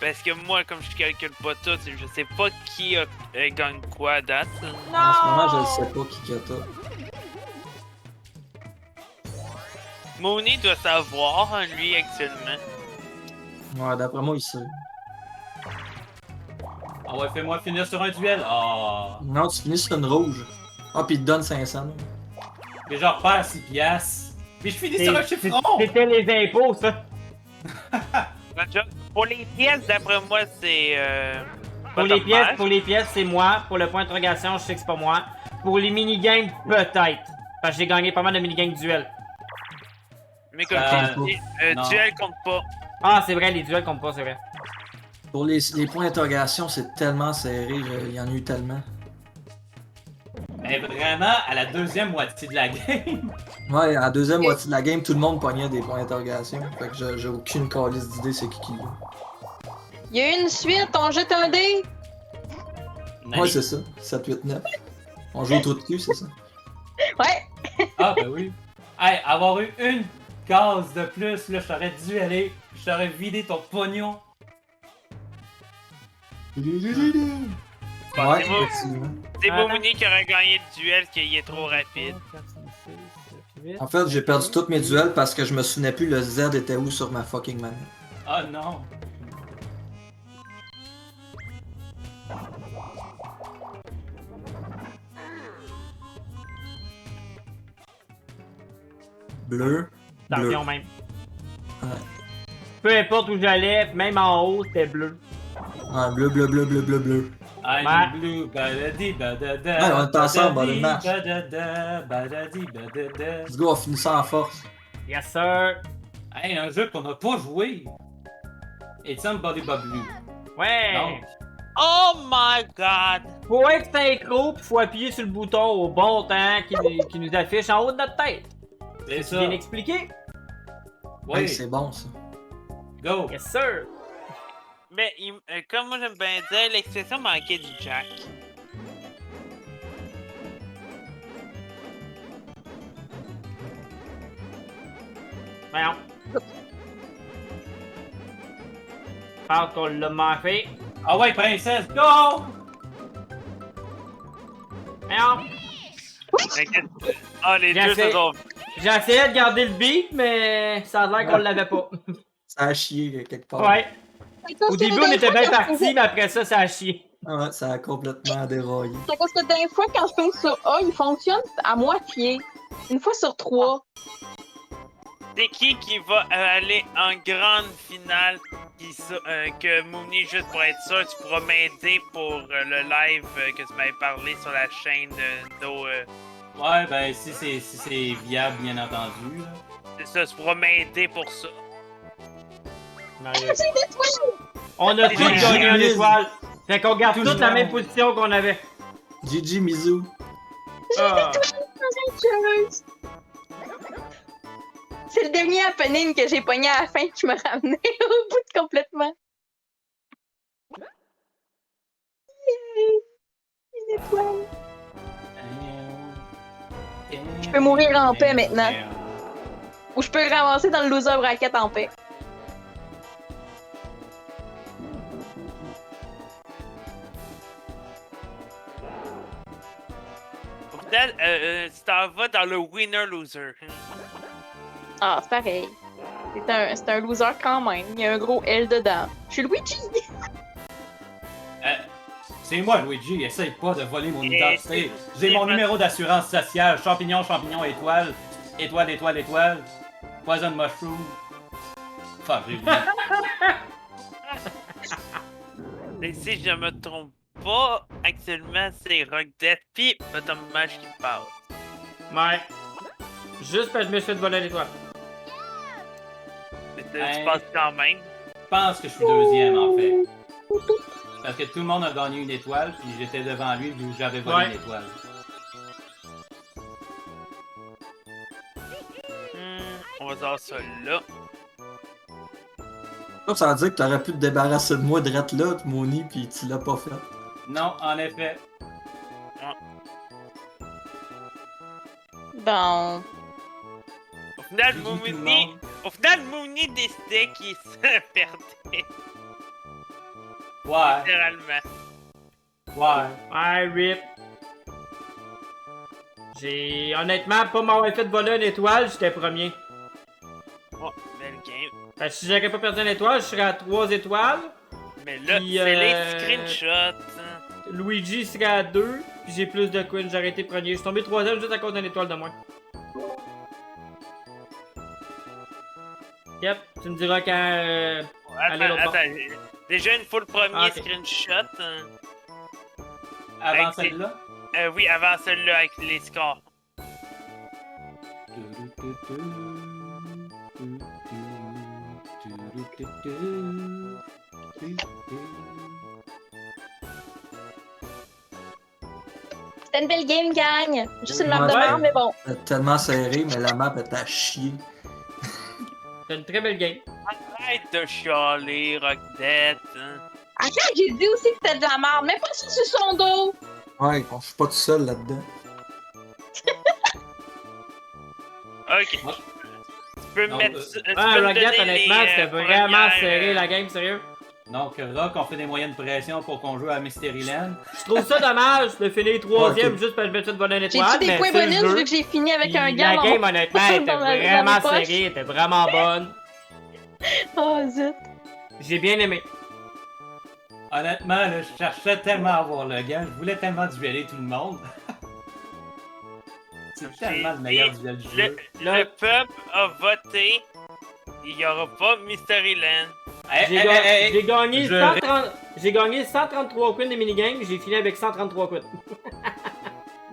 Parce que moi, comme je calcule pas tout, je sais pas qui a gagne quoi à date. En ce moment, je ne sais pas qui a ça. Mooney doit savoir, hein, lui, actuellement. Ouais, d'après moi, il sait. Ah ouais, fais-moi finir sur un duel. Ah. Non, tu finis sur une rouge. Ah, puis il te donne 500. Mais genre, perds 6 piastres. Mais je finis sur un chiffron. C'était les impôts, ça. Pour les pièces, d'après moi, c'est. Pour pas les dommage. pièces, c'est moi. Pour le point d'interrogation, je sais que c'est pas moi. Pour les minigames, peut-être. Parce que j'ai gagné pas mal de minigames duel. Mais comme Ça tu dis, non. duel compte pas. Ah, c'est vrai, les duels comptent pas, c'est vrai. Pour les points d'interrogation, c'est tellement serré, il y en a eu tellement. Mais vraiment, à la deuxième moitié de la game, Ouais, à la deuxième moitié de la game, tout le monde pognait des points d'interrogation. Fait que j'ai aucune calice d'idée c'est qui. Il y a une suite, on jette un dé. Ouais, c'est ça. 7, 8, 9. On joue au trou de cul, c'est ça? Ouais. Ah, ben oui. Hey, avoir eu une case de plus, là, je t'aurais dû aller. Je t'aurais vidé ton pognon. Ouais, c'est beau. effectivement. C'est Attends. Mouni qui aurait gagné le duel, qu'il est trop rapide. En fait, j'ai perdu tous mes duels parce que je me souvenais plus le Z était où sur ma fucking manette. Ah non. Bleu, bleu. Champion même. Ouais. Peu importe où j'allais, même en haut, c'était bleu. Ouais, bleu, bleu, bleu, bleu, bleu, bleu. I'm Ouais. blue, badadi, badada. Ouais, on est ensemble, badadi, le match. badada, badadi, badada. Let's go, on finit ça en force. Yes, sir. Hey, un jeu qu'on n'a pas joué. It's Somebody But Blue. Ouais. Donc, Oh my god! Faut être synchro, pis faut appuyer sur le bouton au bon temps qui nous affiche en haut de notre tête. c'est C'est ça. bien expliqué? Oui, Hey, c'est bon ça. go. Yes, sir. Mais comme moi j'aime bien dire, l'expression manquait du Jack. Voyons. Je pense qu'on l'a manqué. Ah ouais, princesse, go! Voyons. T'inquiète. Ah, les Bien deux fait. se sont. J'ai essayé de garder le beat, mais ça a l'air qu'on l'avait pas. Ça a chié quelque part. Ouais. Au début, on était bien partis, mais après ça, ça a chié. Ah ouais, ça a complètement déraillé. C'est à cause que des fois, quand je ping sur A, il fonctionne à moitié. Une fois sur 3. C'est qui va aller en grande finale? Que Mouni, juste pour être sûr, tu pourras m'aider pour le live que tu m'avais parlé sur la chaîne de nos. Ouais, ben si c'est viable, bien entendu. Là. C'est ça, tu pourras m'aider pour ça. Mario. On a tous gagné une étoile. Fait qu'on garde toute la même position qu'on avait. GG Mizu. Ah. C'est le dernier happening que j'ai pogné à la fin qui m'a ramené au bout de complètement. Une étoile. Je peux mourir en paix maintenant. Ou je peux le ramasser dans le loser bracket en paix. Au final, tu t'en vas dans le winner-loser. Ah, c'est pareil. C'est un loser quand même. Il y a un gros L dedans. Je suis Luigi! C'est moi, Luigi, essaye pas de voler mon identité. J'ai mon numéro d'assurance sociale, champignon, champignon, étoile, étoile, étoile, étoile, poison mushroom. Fuck, j'ai oublié. Et si je me trompe pas, actuellement c'est Rock Death pis Bottom Mash qui parle. Ouais. Juste parce que je me suis fait voler l'étoile. Mais tu Hey. passes quand même. Je pense que je suis deuxième, en fait. Parce que tout le monde a gagné une étoile, puis j'étais devant lui, vu que j'avais volé Ouais. une étoile. On va voir ça là. Ça veut dire que t'aurais pu te débarrasser de moi direct là, Moni, pis tu l'as pas fait. Non, en effet. Bon. Au final, Mouni décidait qu'il se perdait, Ouais, littéralement. ouais. Ouais, rip. J'ai honnêtement pas m'avoir fait voler une étoile, j'étais premier. Oh, belle game. Fait que si j'aurais pas perdu une étoile, je serais à 3 étoiles. Mais là, Puis, c'est les screenshots. Luigi serait à 2, puis j'ai plus de coins, j'aurais été premier. Je suis tombé 3ème juste à cause d'une étoile de moins. Yep, tu me diras quand. Allez, l'autre Attends, déjà une fois le premier Ah, ok. screenshot. Avant Avec celle-là. Oui, avant celle-là avec les scores. C'était une belle game, gang. Juste une map de Ouais. merde, mais bon. C'est tellement serré, mais la map est à chier. C'est une très belle game. Arrête de chialer, Rockdet. Hein. Attends, j'ai dit aussi que c'était de la merde. Mais pas ça sur son dos. Ouais, je suis pas tout seul là-dedans. Ok. Moi- Tu peux Non, mettre. euh, tu peux Ah, me Rocket, donner honnêtement, les, c'était vraiment premières, serré la game, sérieux. Donc, Rock, on fait des moyens de pression pour qu'on joue à Mysteryland. Je trouve ça dommage de finir troisième Ok. juste parce que je me suis de bonne J'ai-tu étoile. des mais points c'est le bonus jeu. vu que j'ai fini avec Puis un gars la dans game, mon- honnêtement, était dans mes vraiment poches. serrée, était vraiment bonne. Oh, zut. J'ai bien aimé. Honnêtement, là, je cherchais tellement à avoir le gars, je voulais tellement dueller tout le monde. C'est tellement le meilleur duel du jeu. Là, Le peuple a voté. Il n'y aura pas Mysteryland. Hey, j'ai hey, ga- hey, hey, j'ai gagné, je- 130 j'ai gagné 133 quins des minigames, j'ai fini avec 133 quins.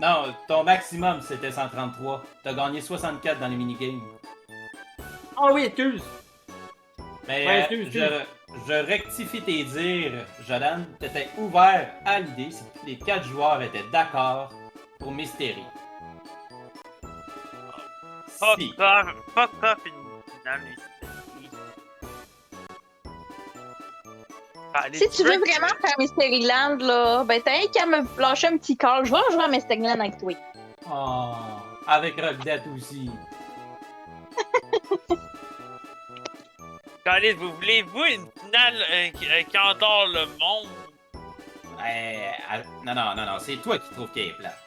Non, ton maximum c'était 133. T'as gagné 64 dans les minigames. Ah oui, excuse. Mais Ouais, excuse. je rectifie tes dires, Jordan. T'étais ouvert à l'idée si les 4 joueurs étaient d'accord pour Mystery. Si. Fuck off une finale Mystery. Allez, Si tu veux vraiment faire Mysteryland, là, ben t'as qu'à me lâcher un petit call. Je vais jouer à Mysteryland avec toi. Oh, avec Rockdet aussi. Allez, vous voulez-vous une finale qui endort le monde? Non, c'est toi qui trouves qu'elle est plate.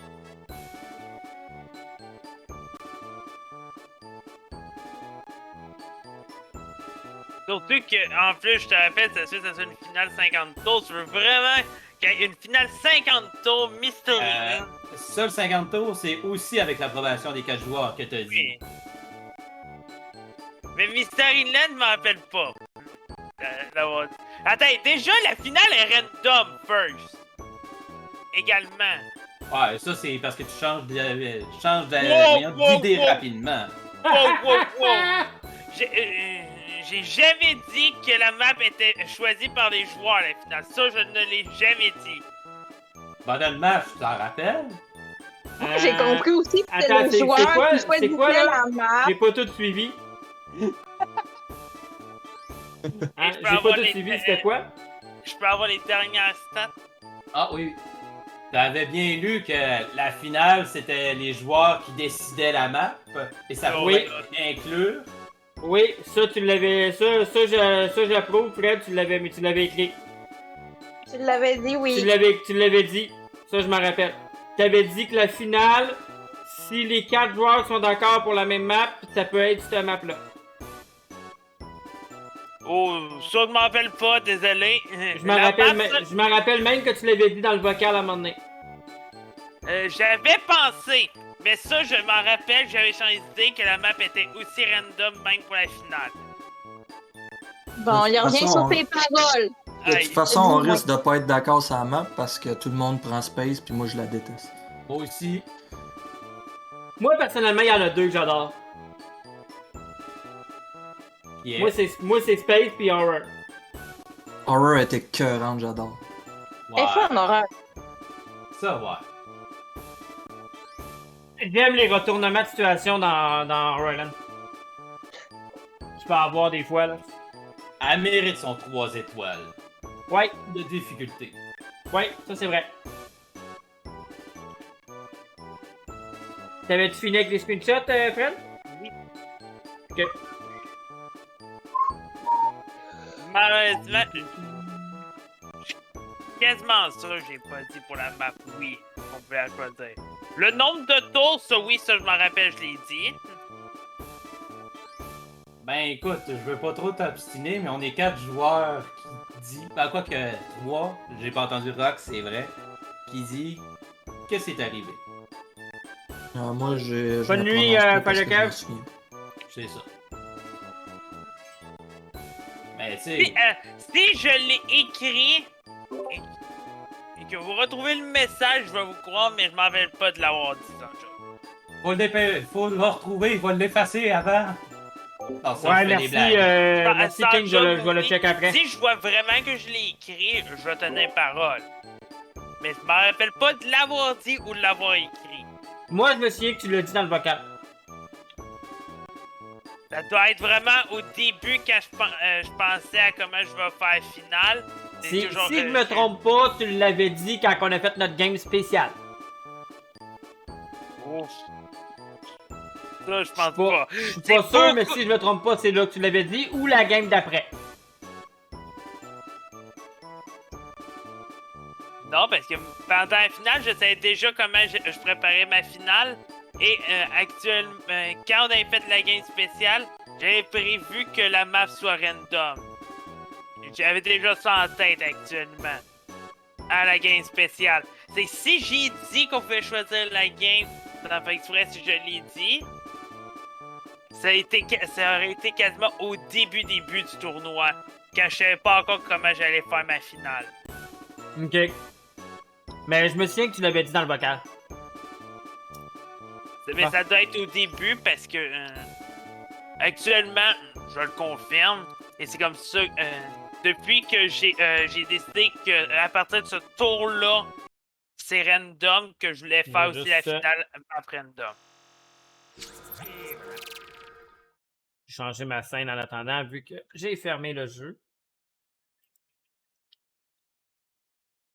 Surtout que, en plus, je te rappelle, c'est sûr que c'est une finale 50 tours. Tu veux vraiment qu'il y ait une finale 50 tours Mysteryland? Seul 50 tours, c'est aussi avec l'approbation des 4 joueurs que t'as dit. Oui. Mais Mysteryland, je m'en rappelle pas. D'avoir- Attends, déjà, la finale est random first. Également. Ouais, ça c'est parce que tu changes Wow, wow, d'idée wow. rapidement. Wow. J'ai jamais dit que la map était choisie par les joueurs, la finale. Ça, je ne l'ai jamais dit. Bonne match, tu t'en rappelles? Moi, j'ai compris aussi que c'était attends, le c'est joueur quoi- qui c'est choisissait quoi, là? la map. J'ai pas tout suivi. Hein, je peux j'ai avoir pas tout les- suivi, c'était quoi? Je peux avoir les dernières stats? Ah oui. T'avais bien lu que la finale, c'était les joueurs qui décidaient la map, et ça Oui. pouvait inclure. Oui, ça tu l'avais. Ça j'approuve, Fred, tu l'avais écrit. Tu l'avais dit, oui. Tu l'avais dit. Ça je m'en rappelle. T'avais dit que la finale, si les 4 joueurs sont d'accord pour la même map, ça peut être cette map là. Oh, ça, je m'en rappelle pas, désolé. Je m'en rappelle même que tu l'avais dit dans le vocal à un moment donné. J'avais pensé, mais ça, je m'en rappelle, j'avais changé d'idée que la map était aussi random même pour la finale. Bon, il De toute revient façon, sur tes paroles. De Aïe. toute façon, on dis-moi. risque de pas être d'accord sur la map parce que tout le monde prend space puis moi je la déteste. Moi aussi. Moi personnellement, il y en a 2 que j'adore. qui est- Moi c'est Space puis Horror. Horror était écœurante, j'adore. Ouais, Et ça, en horreur. ça, ouais. J'aime les retournements de situation dans Horrorland. Tu peux avoir des fois là. Elle mérite son 3 étoiles Ouais, de difficulté. ouais, ça c'est vrai. T'avais-tu fini avec les screenshots, Fred? Oui. Ok. Malheureusement, quasiment ça, j'ai pas dit pour la map, oui, on peut la choisir. Le nombre de tours, ça oui, ça je m'en rappelle, je l'ai dit. Ben écoute, je veux pas trop t'obstiner, mais on est 4 joueurs qui dit. Ben quoi que 3, j'ai pas entendu Rock, c'est vrai, qui dit que c'est arrivé. Moi, je Bonne me nuit, prononce pas parce que Palacav. je me souviens. C'est ça. Mais tu Si, sais, si je l'ai écrit et que vous retrouvez le message, je vais vous croire, mais je m'en rappelle pas de l'avoir dit, Sancho. faut le retrouver, il faut l'effacer avant. Non, ça, Ouais, je fais des merci, blagues. merci Sans King, je joke, vais le check après. Si je vois vraiment que je l'ai écrit, je vais tenir parole. Mais je me rappelle pas de l'avoir dit ou de l'avoir écrit. Moi, je me souviens que tu l'as dit dans le vocal. Ça doit être vraiment au début quand je pensais à comment je vais faire finale. C'est Si toujours, je me trompe pas, tu l'avais dit quand on a fait notre game spécial. Ouf. Ça, je pense pas. Je suis C'est pas sûr, mais beaucoup- si je me trompe pas, c'est là que tu l'avais dit ou la game d'après. Non, parce que pendant la finale, je savais déjà comment je préparais ma finale. Et actuellement, quand on avait fait la game spéciale, j'avais prévu que la map soit random. J'avais déjà ça en tête actuellement. À la game spéciale. C'est si j'ai dit qu'on pouvait choisir la game, ça fait exprès si je l'ai dit. Ça aurait été quasiment au début du tournoi. Quand je savais pas encore comment j'allais faire ma finale. Ok. Mais je me souviens que tu l'avais dit dans le vocal. Mais Ah. ça doit être au début parce que actuellement, je le confirme, et c'est comme ça, depuis que j'ai décidé que à partir de ce tour-là, c'est random, que je voulais faire Juste aussi la ça. finale après random. J'ai changé ma scène en attendant vu que j'ai fermé le jeu.